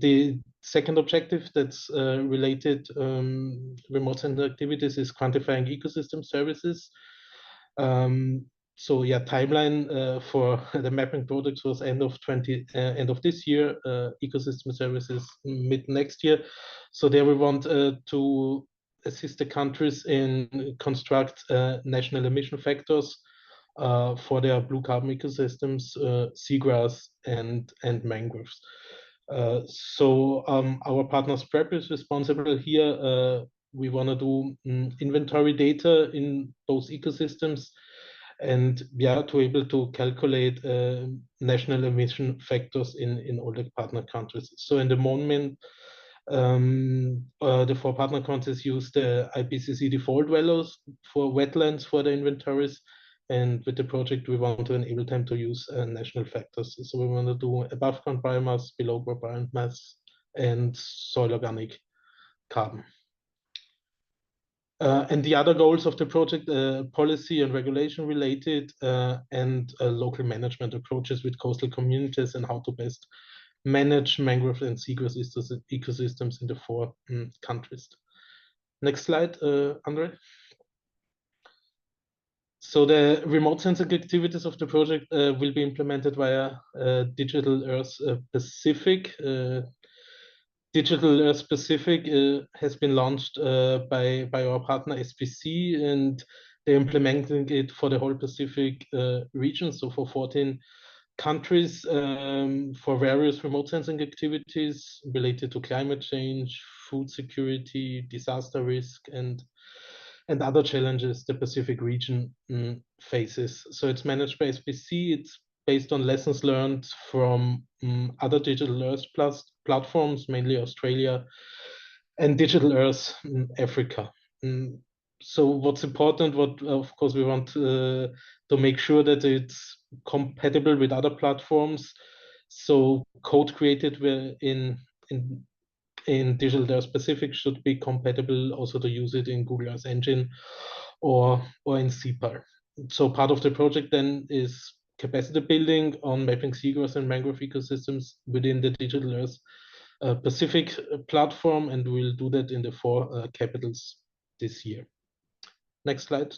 the second objective that's related remote sensing activities is quantifying ecosystem services. So yeah, timeline for the mapping projects was end of this year, ecosystem services mid next year. So there we want to assist the countries in construct national emission factors for their blue carbon ecosystems, seagrass and mangroves. So our partner SPREP is responsible here. We want to do inventory data in those ecosystems, and to able to calculate national emission factors in all the partner countries. So in the moment, the 4 partner countries use the IPCC default values for wetlands for the inventories, and with the project we want to enable them to use national factors. So we want to do above ground biomass, below ground biomass, and soil organic carbon. And the other goals of the project, policy and regulation related, and local management approaches with coastal communities and how to best manage mangrove and seagrass ecosystems in the 4 countries. Next slide, Andre. So the remote sensing activities of the project will be implemented via Digital Earth Pacific. Digital Earth Pacific has been launched by our partner SPC, and they're implementing it for the whole Pacific region, so for 14 countries, for various remote sensing activities related to climate change, food security, disaster risk, and other challenges the Pacific region faces. So it's managed by SPC. It's based on lessons learned from other Digital Earth platforms, mainly Australia, and Digital Earth Africa. So what's important, what of course we want to make sure that it's compatible with other platforms. So code created in Digital Earth Pacific should be compatible also to use it in Google Earth Engine or in CPAL. So part of the project then is capacity building on mapping seagrass and mangrove ecosystems within the Digital Earth Pacific platform, and we'll do that in the 4 capitals this year. Next slide.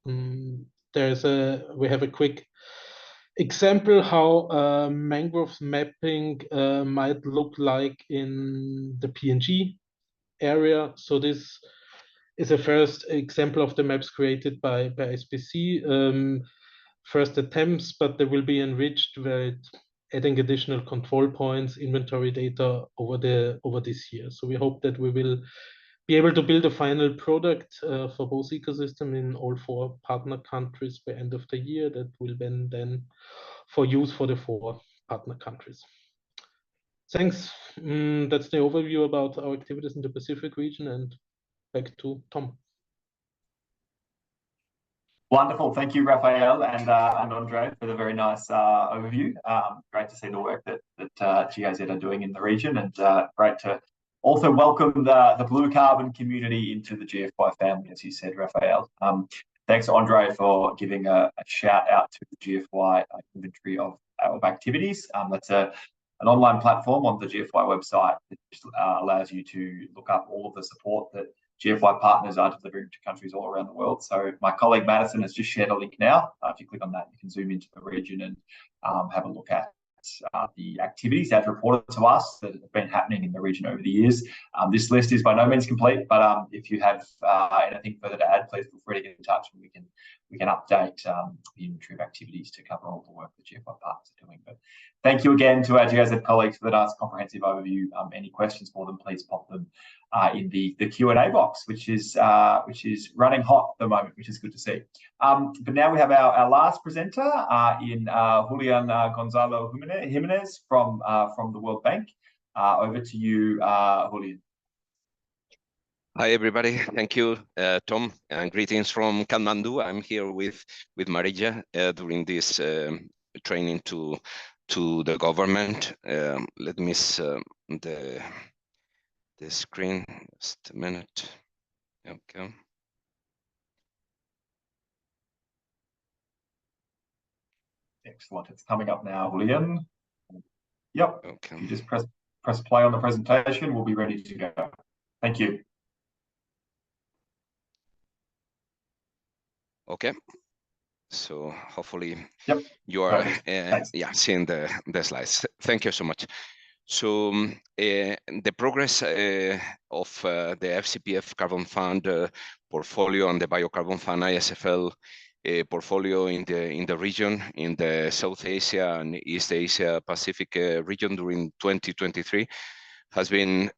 We have a quick example how mangrove mapping might look like in the PNG area. So this is a first example of the maps created by SPC. First attempts, but they will be enriched with adding additional control points, inventory data over this year. So we hope that we will be able to build a final product for both ecosystems in all 4 partner countries by end of the year that will then for use for the 4 partner countries. Thanks. That's the overview about our activities in the Pacific region, and back to Tom. Wonderful. Thank you, Raphael and Andre, for the very nice overview. Great to see the work that GIZ are doing in the region, and great to also welcome the blue carbon community into the GFOI family, as you said, Raphael. Thanks, Andre, for giving a shout out to the GFOI inventory of activities. That's an online platform on the GFOI website that allows you to look up all of the support that GFOI partners are delivering to countries all around the world. So my colleague Madison has just shared a link now. If you click on that, you can zoom into the region and have a look at the activities as reported to us that have been happening in the region over the years. This list is by no means complete, but if you have anything further to add, please feel free to get in touch and we can update the inventory of activities to cover all the work that GFOI partners are doing. But thank you again to our GIZ colleagues for that nice comprehensive overview. Any questions for them, please pop them in the Q&A box, which is running hot at the moment, which is good to see. But now we have our last presenter in Julian Gonzalo Jimenez from the World Bank. Over to you, Julian. Hi, everybody. Thank you, Tom, and greetings from Kathmandu. I'm here with Marija during this training to the government. Let me see the screen, just a minute. Okay. Excellent. It's coming up now, Julian. Yep. Okay. You just press play on the presentation. We'll be ready to go. Thank you. Okay. So hopefully you are seeing the slides. Thank you so much. So the progress of the FCPF Carbon Fund portfolio and the Biocarbon Fund ISFL portfolio in the region, in the South Asia and East Asia Pacific region during 2023 has been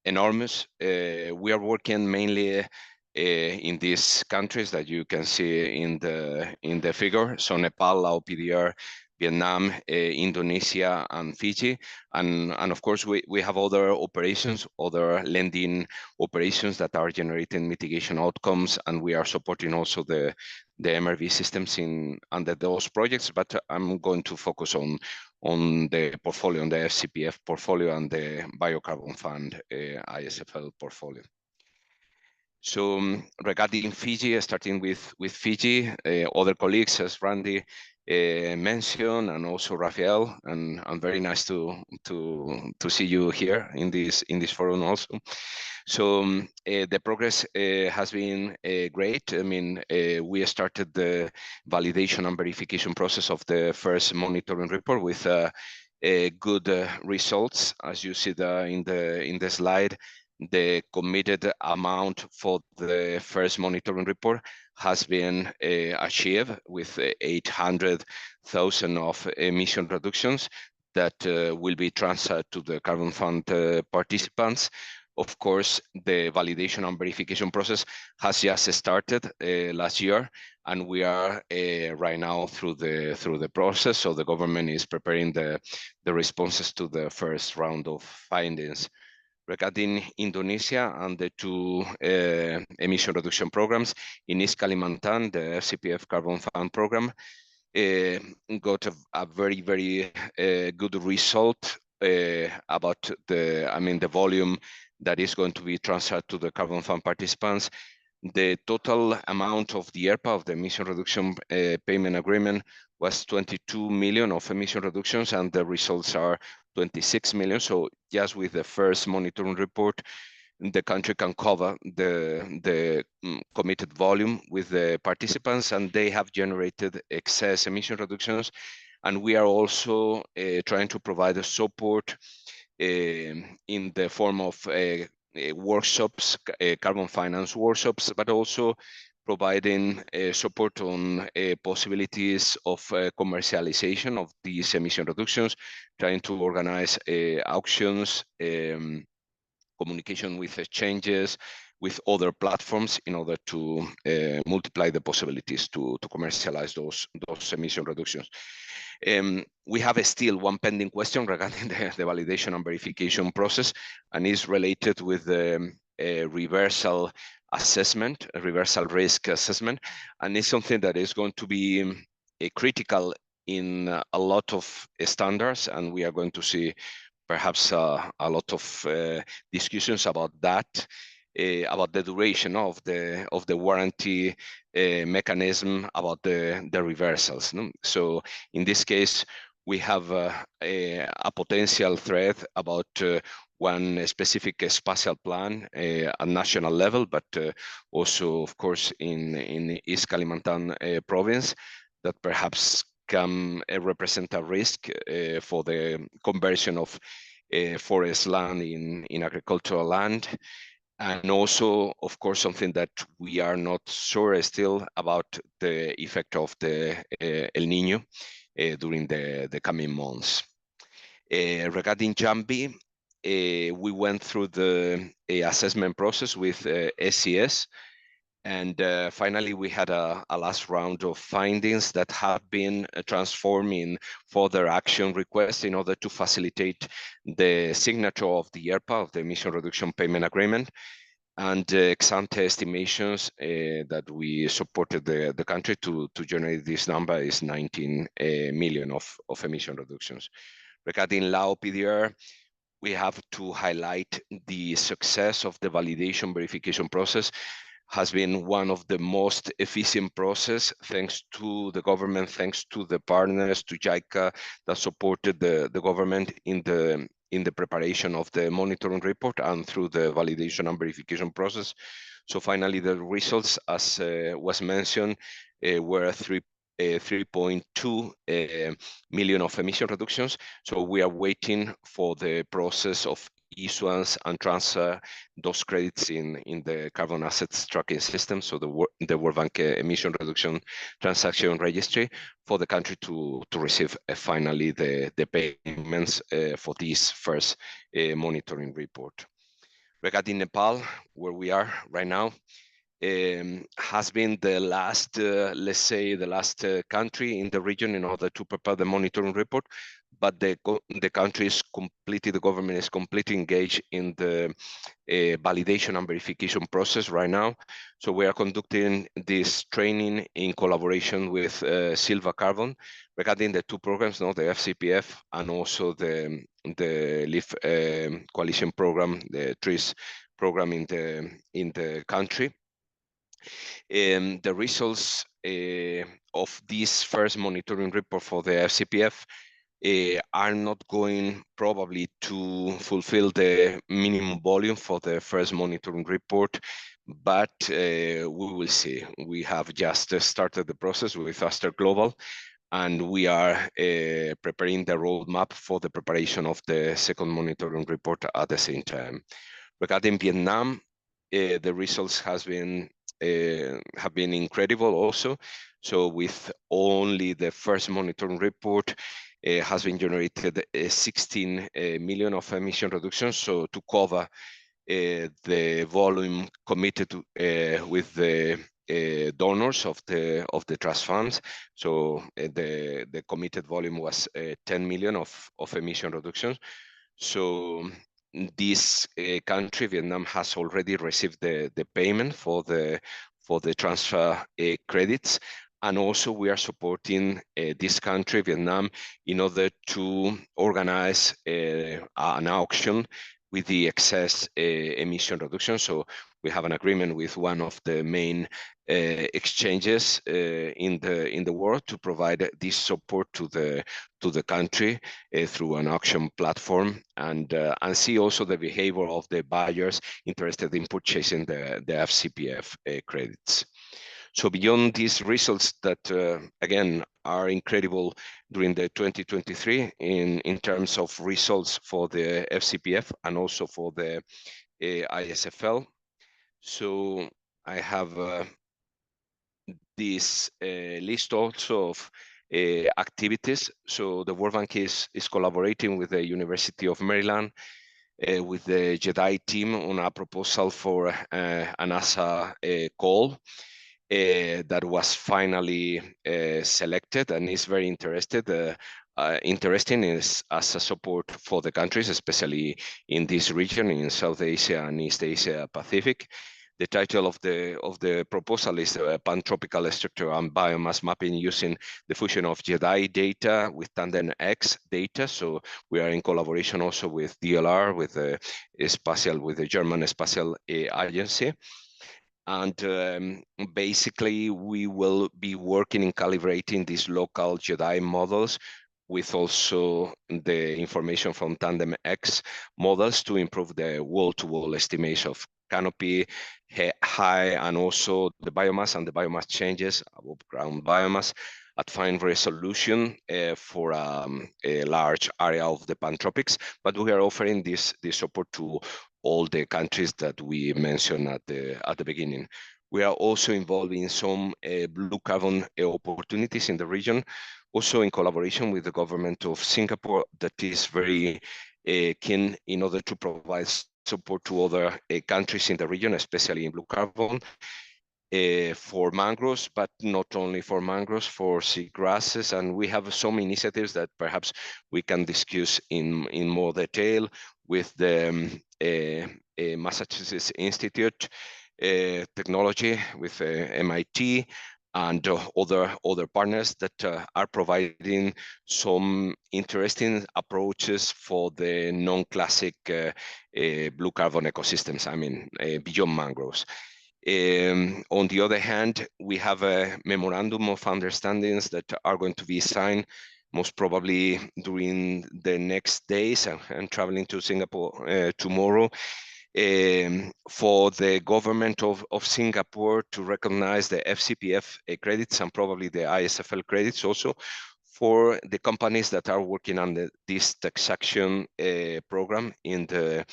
enormous. We are working mainly in these countries that you can see in the figure. So Nepal, Laos, PDR, Vietnam, Indonesia, and Fiji, and of course we have other operations, other lending operations that are generating mitigation outcomes, and we are supporting also the MRV systems under those projects. But I'm going to focus on the portfolio, on the FCPF portfolio and the Biocarbon Fund ISFL portfolio. So regarding Fiji, starting with Fiji, other colleagues as Randy mentioned, and also Rafael, and I'm very nice to see you here in this forum also. So the progress has been great. I mean, we started the validation and verification process of the first monitoring report with good results, as you see in the slide. The committed amount for the first monitoring report has been achieved with 800,000 of emission reductions that will be transferred to the Carbon Fund participants. Of course, the validation and verification process has just started last year, and we are right now through the process. So the government is preparing the responses to the first round of findings. Regarding Indonesia and the two emission reduction programs, in East Kalimantan, the FCPF Carbon Fund program got a very, very good result about the volume that is going to be transferred to the Carbon Fund participants. The total amount of the ERPA, of the emission reduction payment agreement, was 22 million of emission reductions, and the results are 26 million. So just with the first monitoring report, the country can cover the committed volume with the participants, and they have generated excess emission reductions. And we are also trying to provide a support in the form of workshops, carbon finance workshops, but also providing support on possibilities of commercialization of these emission reductions, trying to organize auctions, communication with exchanges, with other platforms in order to multiply the possibilities to commercialize those emission reductions. We have still one pending question regarding the validation and verification process, and is related with the reversal assessment, a reversal risk assessment, and it's something that is going to be critical in a lot of standards, and we are going to see perhaps a lot of discussions about that, about the duration of the warranty mechanism, about the reversals. No? So in this case, we have a potential threat about one specific spatial plan at national level, but also, of course, in East Kalimantan province that perhaps can represent a risk for the conversion of forest land in agricultural land. And also, of course, something that we are not sure still about the effect of the El Niño during the coming months. Regarding Jambi, we went through the assessment process with SES, and finally we had a last round of findings that have been transformed in further action requests in order to facilitate the signature of the ERPA, of the Emission Reduction Payment Agreement, and ex-ante estimations that we supported the country to generate this number is 19 million of emission reductions. Regarding Lao PDR, we have to highlight the success of the validation verification process has been one of the most efficient process, thanks to the government, thanks to the partners, to JICA that supported the government in the preparation of the monitoring report and through the validation and verification process. So finally, the results, as was mentioned, were 3.2 million of emission reductions. So we are waiting for the process of issuance and transfer those credits in the carbon assets tracking system, so the World Bank emission reduction transaction registry, for the country to receive finally the payments for this first monitoring report. Regarding Nepal, where we are right now, has been the last, let's say, the last country in the region in order to prepare the monitoring report, but the country is completely, the government is completely engaged in the validation and verification process right now. So we are conducting this training in collaboration with Silva Carbon regarding the two programs, the FCPF and also the LEAF coalition program, the TRIS program in the country. The results of this first monitoring report for the FCPF are not going probably to fulfill the minimum volume for the first monitoring report, but we will see. We have just started the process with Aster Global, and we are preparing the roadmap for the preparation of the second monitoring report at the same time. Regarding Vietnam, the results have been incredible also. So with only the first monitoring report, has been generated 16 million of emission reductions. So to cover the volume committed to, with the donors of the trust funds. So the committed volume was 10 million of emission reductions. So this country, Vietnam, has already received the payment for the transfer credits. And also we are supporting this country, Vietnam, in order to organize an auction with the excess emission reduction. So we have an agreement with one of the main exchanges in the world to provide this support to the country through an auction platform, and see also the behavior of the buyers interested in purchasing the FCPF credits. So beyond these results that, again, are incredible during the 2023 in terms of results for the FCPF and also for the ISFL. So I have this list also of activities. So the World Bank is collaborating with the University of Maryland, with the JEDI team on a proposal for a NASA call. That was finally selected and is very interesting is as a support for the countries, especially in this region in South Asia and East Asia Pacific. The title of the proposal is Pan-Tropical Structure and Biomass Mapping using the fusion of JEDI data with Tandem X data. So we are in collaboration also with DLR, with the German Spatial Agency. And basically, we will be working in calibrating these local JEDI models with also the information from Tandem X models to improve the wall-to-wall estimation of canopy height and also the biomass and the biomass changes above ground biomass at fine resolution for a large area of the Pantropics. But we are offering this support to all the countries that we mentioned at the beginning. We are also involved in some blue carbon opportunities in the region, also in collaboration with the government of Singapore, that is very keen in order to provide support to other countries in the region, especially in blue carbon, for mangroves, but not only for mangroves, for seagrasses. And we have some initiatives that perhaps we can discuss in more detail with the Massachusetts Institute Technology, with MIT, and other partners that are providing some interesting approaches for the non-classic blue carbon ecosystems, I mean, beyond mangroves. On the other hand, we have a memorandum of understandings that are going to be signed most probably during the next days. I'm traveling to Singapore tomorrow, for the government of Singapore to recognize the FCPF credits and probably the ISFL credits also for the companies that are working on this taxation program in the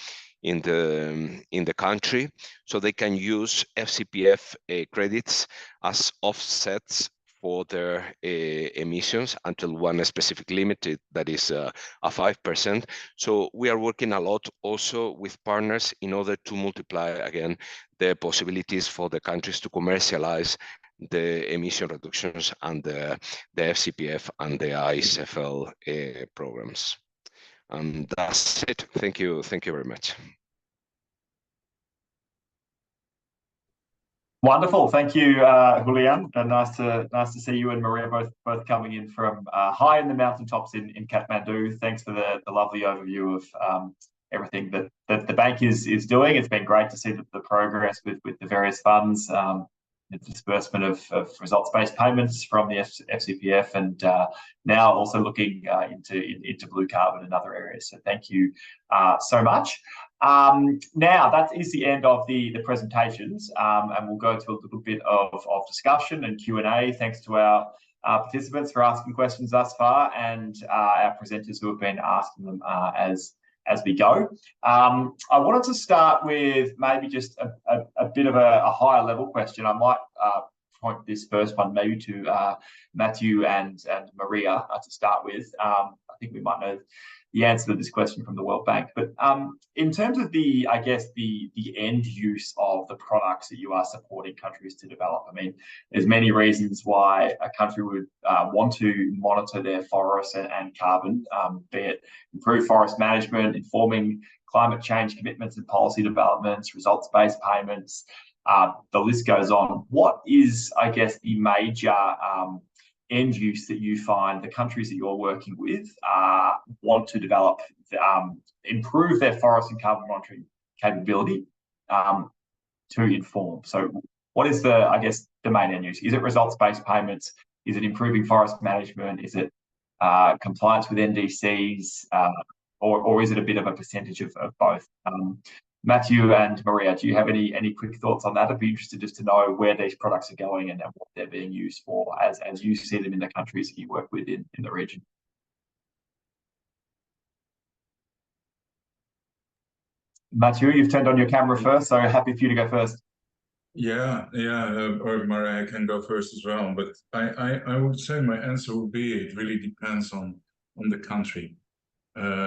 country, so they can use FCPF credits as offsets for their emissions until one specific limit, that is a 5%. So we are working a lot also with partners in order to multiply again the possibilities for the countries to commercialize the emission reductions and the FCPF and the ISFL programs. And that's it. Thank you very much. Wonderful, thank you, Julian. And nice to see you and Maria both coming in from high in the mountaintops in Kathmandu. Thanks for the lovely overview of everything that the bank is doing. It's been great to see the progress with the various funds, the disbursement of results-based payments from the FCPF, and now also looking into blue carbon and other areas. So thank you so much. Now that is the end of the presentations, and we'll go to a little bit of discussion and Q&A. Thanks to our participants for asking questions thus far, and our presenters who have been asking them as we go. I wanted to start with maybe just a bit of a higher level question. I might point this first one maybe to Matthew and Maria to start with. I think we might know the answer to this question from the World Bank, but in terms of the end use of the products that you are supporting countries to develop, I mean, there's many reasons why a country would want to monitor their forests and carbon, be it improve forest management, informing climate change commitments and policy developments, results-based payments, the list goes on. What is, I guess, the major end use that you find the countries that you're working with want to develop, improve their forest and carbon monitoring capability to inform? So what is the main end use? Is it results-based payments? Is it improving forest management? Is it compliance with NDCs? Or is it a bit of a percentage of both? Matthew and Maria, do you have any quick thoughts on that? I'd be interested just to know where these products are going and what they're being used for as you see them in the countries that you work with in the region. Matthew, you've turned on your camera first, so happy for you to go first. Yeah, or Maria can go first as well. But I would say my answer would be it really depends on the country.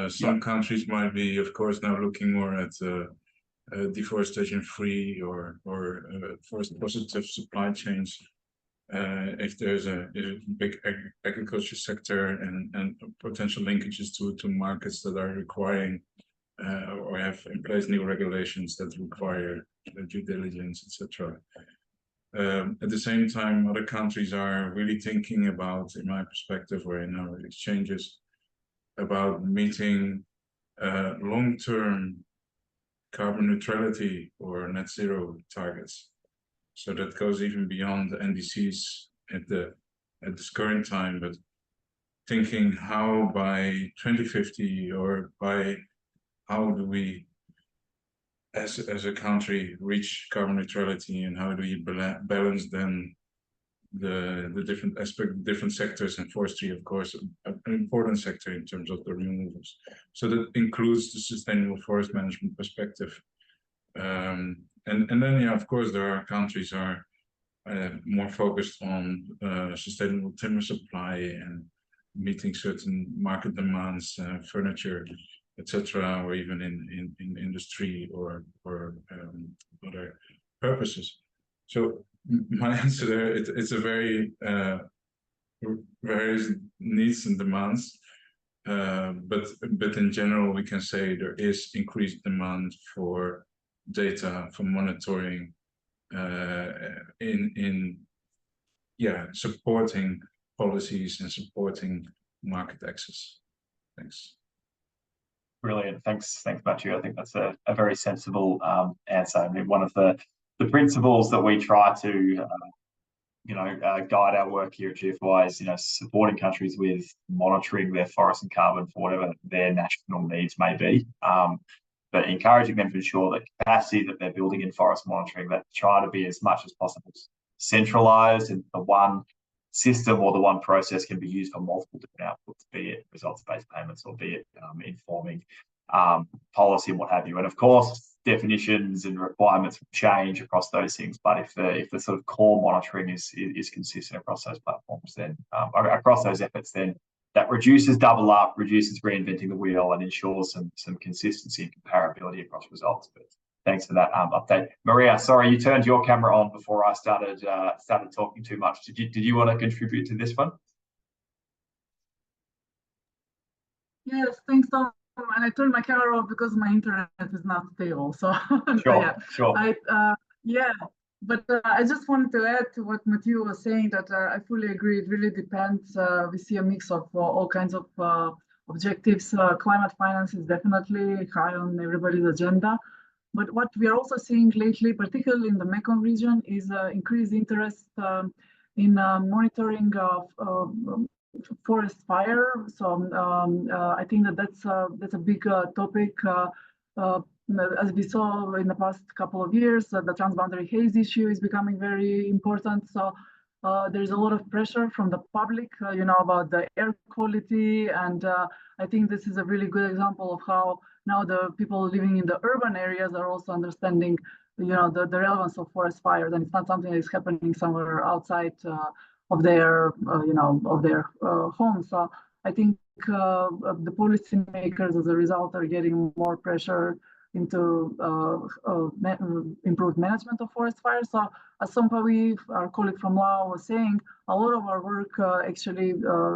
Some countries might be, of course, now looking more at deforestation-free or forest-positive supply chains. If there's a big agriculture sector and potential linkages to markets that are requiring or have in place new regulations that require due diligence, etc. At the same time, other countries are really thinking about, in my perspective or in our exchanges, about meeting long-term carbon neutrality or net zero targets. So that goes even beyond the NDCs at this current time, but thinking how by 2050 or by how do we as a country reach carbon neutrality, and how do we balance then the different aspects, different sectors, and forestry, of course, an important sector in terms of the removals. So that includes the sustainable forest management perspective. And then, yeah, of course, there are countries are more focused on sustainable timber supply and meeting certain market demands, furniture, etc., or even in industry or other purposes. So my answer there, it's a very various needs and demands, but in general we can say there is increased demand for data, for monitoring, in supporting policies and supporting market access. Thanks. Brilliant. Thanks, Matthew. I think that's a very sensible answer. I mean, one of the principles that we try to guide our work here at GFOI is supporting countries with monitoring their forest and carbon for whatever their national needs may be, but encouraging them to ensure that capacity that they're building in forest monitoring, that try to be as much as possible centralized, and the one system or the one process can be used for multiple different outputs, be it results-based payments or be it informing policy and what have you. And of course, definitions and requirements change across those things, but if the sort of core monitoring is consistent across those platforms, then across those efforts, then that reduces double up, reduces reinventing the wheel, and ensures some consistency and comparability across results. But thanks for that update. Maria, sorry, you turned your camera on before I started talking too much. Did you want to contribute to this one? Yes, thanks, Tom. And I turned my camera off because my internet is not stable. So Sure. But I just wanted to add to what Matthew was saying, that I fully agree. It really depends. We see a mix of all kinds of objectives. Climate finance is definitely high on everybody's agenda. But what we are also seeing lately, particularly in the Mekong region, is increased interest in monitoring of forest fire. So I think that's a big topic. As we saw in the past couple of years, the transboundary haze issue is becoming very important. So there's a lot of pressure from the public, about the air quality. And I think this is a really good example of how now the people living in the urban areas are also understanding, the relevance of forest fires. And it's not something that is happening somewhere outside of their, home. So I think the policymakers, as a result, are getting more pressure into improved management of forest fires. So as Sompawi, our colleague from Laos, was saying, a lot of our work actually,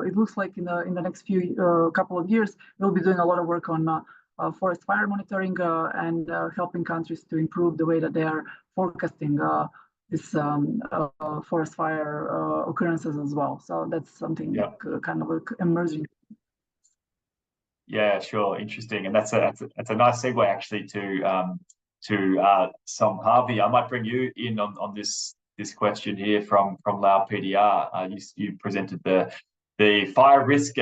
it looks like in the next few couple of years, we'll be doing a lot of work on forest fire monitoring and helping countries to improve the way that they are forecasting this forest fire occurrences as well. So that's something kind of emerging. Yeah, sure, interesting, and that's a nice segue actually to Sompawi. I might bring you in on this question here from Lao PDR. You presented the fire risk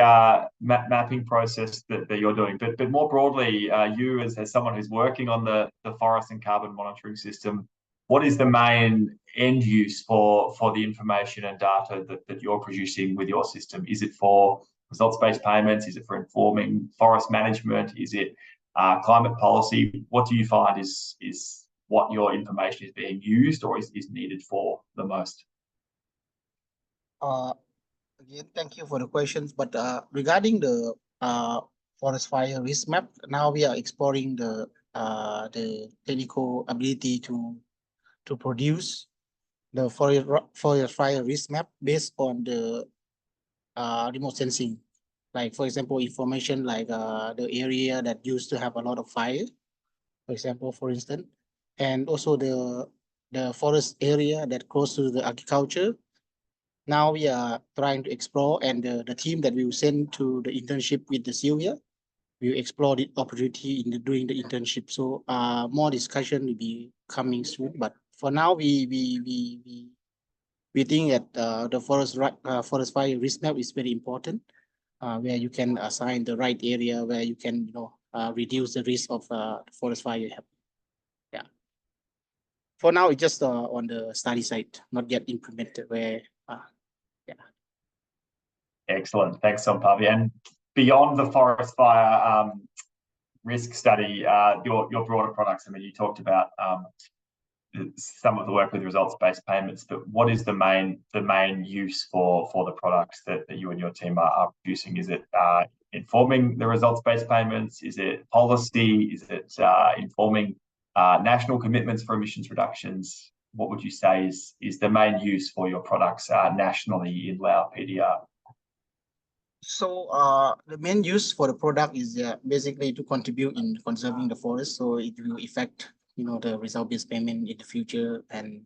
mapping process that you're doing, but more broadly, you as someone who's working on the forest and carbon monitoring system, what is the main end use for the information and data that you're producing with your system? Is it for results-based payments? Is it for informing forest management? Is it climate policy? What do you find is what your information is being used or is needed for the most? Again, thank you for the questions. But regarding the forest fire risk map, now we are exploring the technical ability to produce the forest fire risk map based on the remote sensing. Like, for example, information like the area that used to have a lot of fire, for instance, and also the forest area that close to the agriculture. Now we are trying to explore, and the team that we will send to the internship with the Sylvia, we will explore the opportunity during the internship. So more discussion will be coming soon. But for now, we think that the forest fire risk map is very important. where you can assign the right area where you can, reduce the risk of forest fire. Yeah. For now, it's just on the study side, not yet implemented. Where, yeah. Excellent. Thanks, Sompavi. And beyond the forest fire risk study, your broader products. I mean, you talked about some of the work with results-based payments, but what is the main use for the products that you and your team are producing? Is it informing the results-based payments? Is it policy? Is it informing national commitments for emissions reductions? What would you say is the main use for your products nationally in Lao PDR? So the main use for the product is basically to contribute in conserving the forest. So it will affect, the result-based payment in the future. And,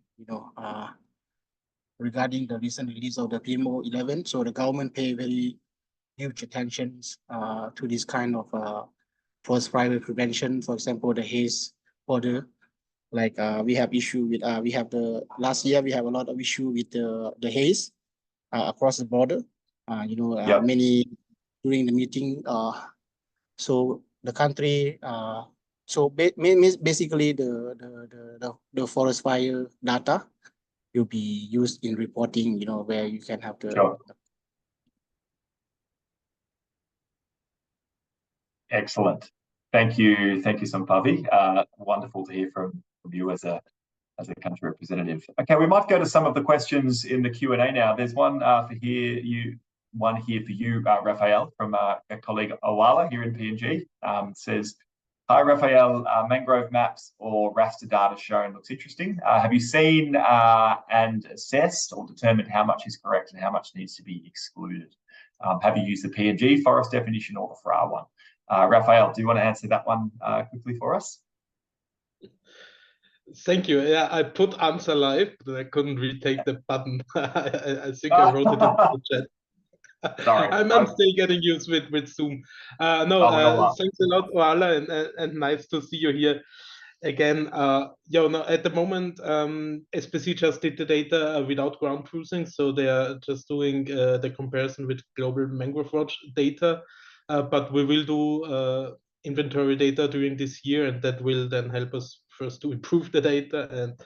regarding the recent release of the PMO 11, so the government pay very huge attention to this kind of forest fire prevention. For example, the haze order. Like we have issue with, last year we have a lot of issue with the haze across the border. Many during the meeting. So the country, so basically the forest fire data will be used in reporting. Where you can have the. Sure. Excellent. Thank you, Sompavi. Wonderful to hear from you as a country representative. Okay, we might go to some of the questions in the Q&A now. There's one here for you, Raphael, from a colleague Awala here in PNG. Says, hi, Raphael, mangrove maps or raster data shown looks interesting. Have you seen and assessed or determined how much is correct and how much needs to be excluded? Have you used the PNG forest definition or the FRA one? Raphael, do you want to answer that one quickly for us? Thank you. Yeah, I put answer live, but I couldn't retake the button. I think I wrote it in the chat. Sorry. I'm still getting used with Zoom. Thanks a lot, Oala, and nice to see you here again. At the moment, SPC just did the data without ground truthing, so they are just doing the comparison with global mangrove watch data. But we will do inventory data during this year, and that will then help us first to improve the data, and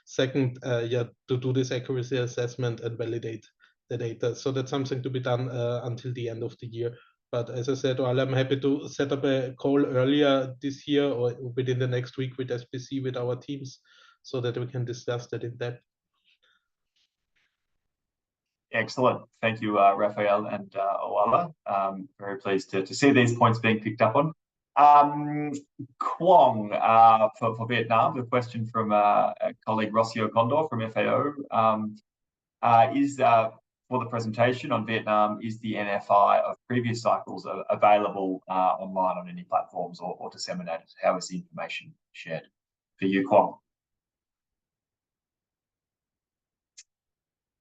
second, to do this accuracy assessment and validate the data. So that's something to be done until the end of the year. But as I said, I'm happy to set up a call earlier this year or within the next week with SPC, with our teams, so that we can discuss that in depth. Excellent. Thank you, Raphael and Awala. Very pleased to see these points being picked up on. Quong, for Vietnam, the question from a colleague Rocio Condor from FAO is for the presentation on Vietnam, is the NFI of previous cycles available online on any platforms or disseminated? How is the information shared? For you, Quong.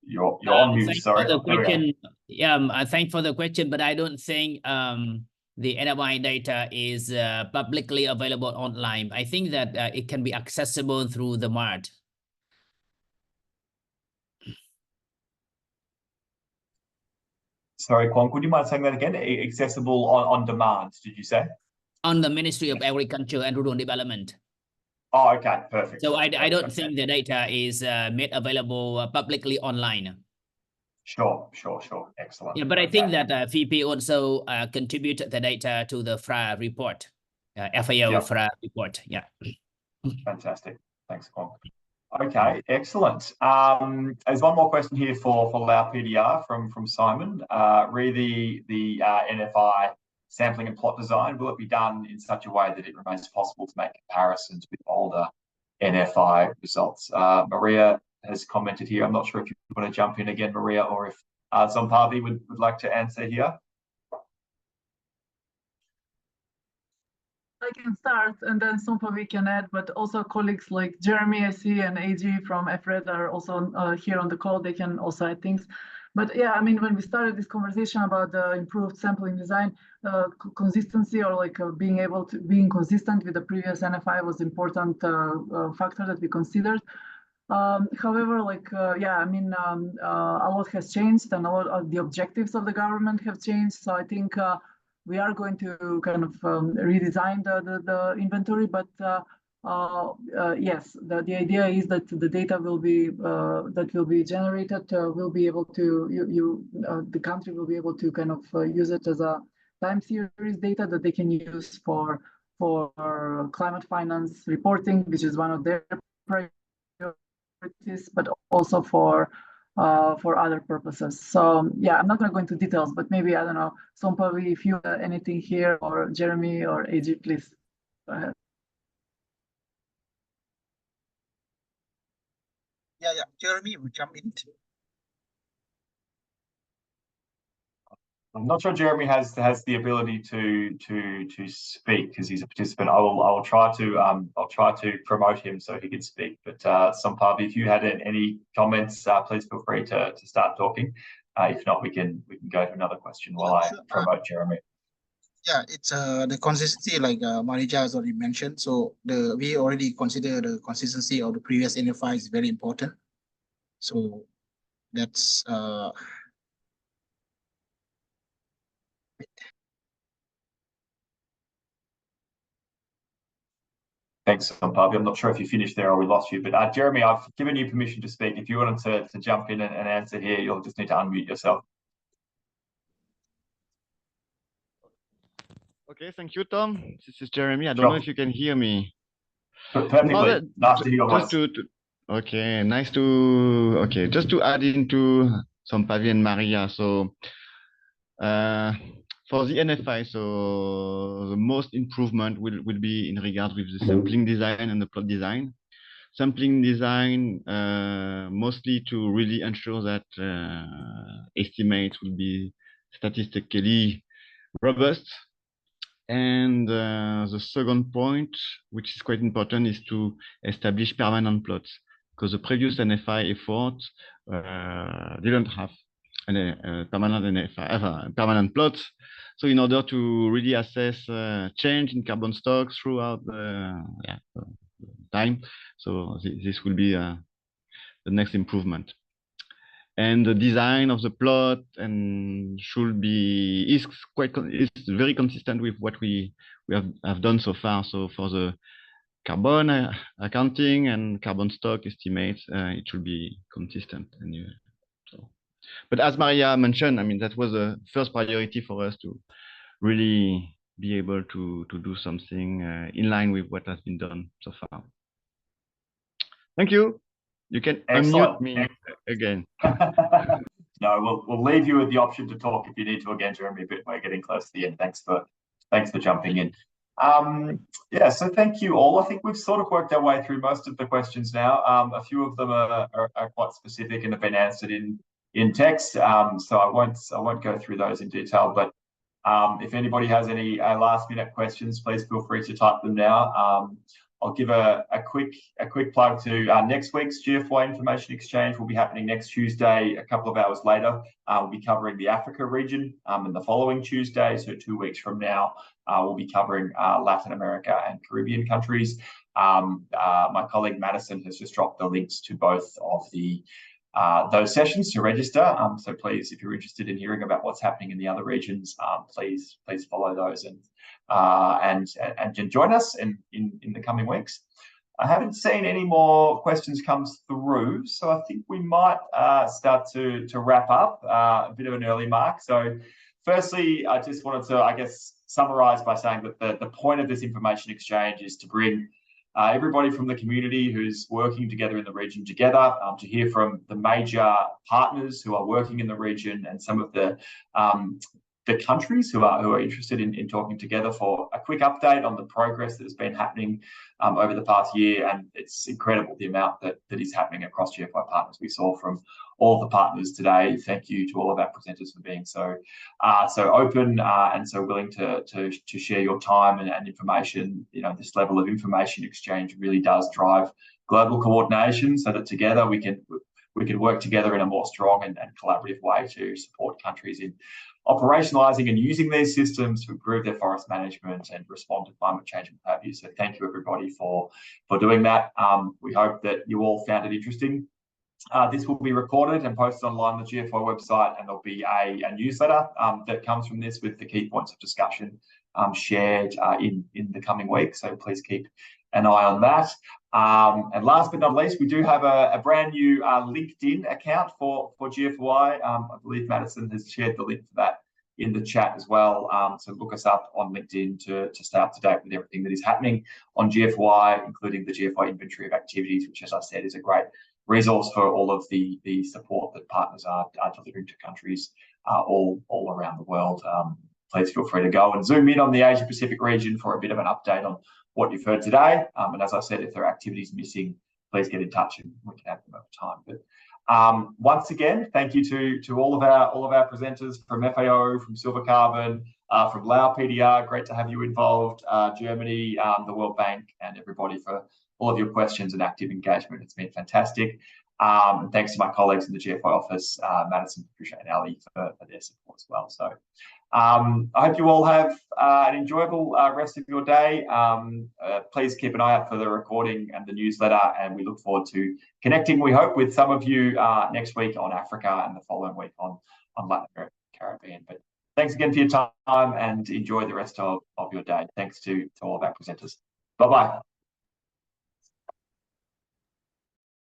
You're on mute, sorry. Thanks for the question, but I don't think the NFI data is publicly available online. I think that it can be accessible through the MART. Sorry, Quong, would you mind saying that again? Accessible on demand, did you say? On the Ministry of Agriculture and Rural Development. Oh, okay, perfect. So I don't think the data is made available publicly online. Sure. Excellent. Yeah, but I think that VP also contribute the data to the FRA report, FAO FRA report. Yeah. Fantastic. Thanks, Quong. Okay, excellent. There's one more question here for Lao PDR from Simon. Re the NFI sampling and plot design, will it be done in such a way that it remains possible to make comparisons with older NFI results? Maria has commented here. I'm not sure if you want to jump in again, Maria, or if Sompavi would like to answer here. I can start and then Sompavi can add, but also colleagues like Jeremy, I see, and AG from FRED are also here on the call. They can also add things. But yeah, I mean, when we started this conversation about the improved sampling design, consistency or like being consistent with the previous NFI was important factor that we considered. However, yeah, I mean, a lot has changed, and a lot of the objectives of the government have changed. So I think we are going to kind of redesign the inventory, but yes, the idea is that the data will be generated will be able to the country will be able to kind of use it as a time series data that they can use for climate finance reporting, which is one of their priorities, but also for other purposes. So yeah, I'm not going to go into details, but maybe, I don't know, Sompavi, if you have anything here, or Jeremy or AG, please go ahead. Yeah, Jeremy will jump in. I'm not sure Jeremy has the ability to speak because he's a participant. I will try to promote him so he can speak. But Sompavi, if you had any comments, please feel free to start talking. If not, we can go to another question while I promote Jeremy. Yeah, it's the consistency, like Marija has already mentioned. So we already consider the consistency of the previous NFI is very important. So that's Thanks, Sompavi. I'm not sure if you finished there or we lost you, but Jeremy, I've given you permission to speak. If you wanted to jump in and answer here, you'll just need to unmute yourself. Okay, thank you, Tom. This is Jeremy. I don't know if you can hear me. Perfectly. Nice to hear your voice. Okay, nice to. Okay, just to add into Sompavi and Maria. So, for the NFI, so the most improvement will be in regard with the sampling design and the plot design. Sampling design mostly to really ensure that estimates will be statistically robust. And the second point, which is quite important, is to establish permanent plots, because the previous NFI effort didn't have a permanent plot. So in order to really assess change in carbon stocks throughout the time, so this will be the next improvement. And the design of the plot is very consistent with what we have done so far. So for the carbon accounting and carbon stock estimates, it should be consistent. Anyway. But as Maria mentioned, I mean, that was a first priority for us to really be able to do something in line with what has been done so far. Thank you. You can unmute me again. No, we'll leave you with the option to talk if you need to again, Jeremy, but we're getting close to the end. Thanks for jumping in. Yeah, so thank you all. I think we've sort of worked our way through most of the questions now. A few of them are quite specific and have been answered in text. So I won't go through those in detail, but if anybody has any last minute questions, please feel free to type them now. I'll give a quick plug to next week's GFOI Information Exchange will be happening next Tuesday, a couple of hours later. We'll be covering the Africa region, and the following Tuesday, so 2 weeks from now, we'll be covering Latin America and Caribbean countries. My colleague Madison has just dropped the links to both of those sessions to register. So please, if you're interested in hearing about what's happening in the other regions, please follow those and join us in the coming weeks. I haven't seen any more questions come through, so I think we might start to wrap up. A bit of an early mark. So firstly, I just wanted to, I guess, summarize by saying that the point of this information exchange is to bring everybody from the community who's working together in the region together, to hear from the major partners who are working in the region and some of the countries who are interested in talking together for a quick update on the progress that has been happening over the past year. And it's incredible the amount that is happening across GFOI partners. We saw from all the partners today. Thank you to all of our presenters for being so open and so willing to share your time and information. You know, this level of information exchange really does drive global coordination, so that together we we can work together in a more strong and collaborative way to support countries in operationalizing and using these systems to improve their forest management and respond to climate change and what have you. So thank you everybody for doing that. We hope that you all found it interesting. This will be recorded and posted online on the GFOI website, and there'll be a newsletter that comes from this with the key points of discussion shared in the coming weeks. So please keep an eye on that. And last but not least, we do have a brand new LinkedIn account for GFOI. I believe Madison has shared the link for that in the chat as well. So look us up on LinkedIn to stay up to date with everything that is happening on GFOI, including the GFOI inventory of activities, which, as I said, is a great resource for all of the support that partners are delivering to countries all around the world. Please feel free to go and zoom in on the Asia Pacific region for a bit of an update on what you've heard today. And as I said, if there are activities missing, please get in touch and we can have them over time. But once again, thank you to all of our presenters from FAO, from Silver Carbon, from Lao PDR. Great to have you involved, Germany, the World Bank, and everybody for all of your questions and active engagement. It's been fantastic. And thanks to my colleagues in the GFOI office, Madison, Patricia, and Ali for their support as well. So I hope you all have an enjoyable rest of your day. Please keep an eye out for the recording and the newsletter, and we look forward to connecting, we hope, with some of you next week on Africa and the following week on Latin America and Caribbean. But thanks again for your time and enjoy the rest of your day. Thanks to all of our presenters. Bye-bye.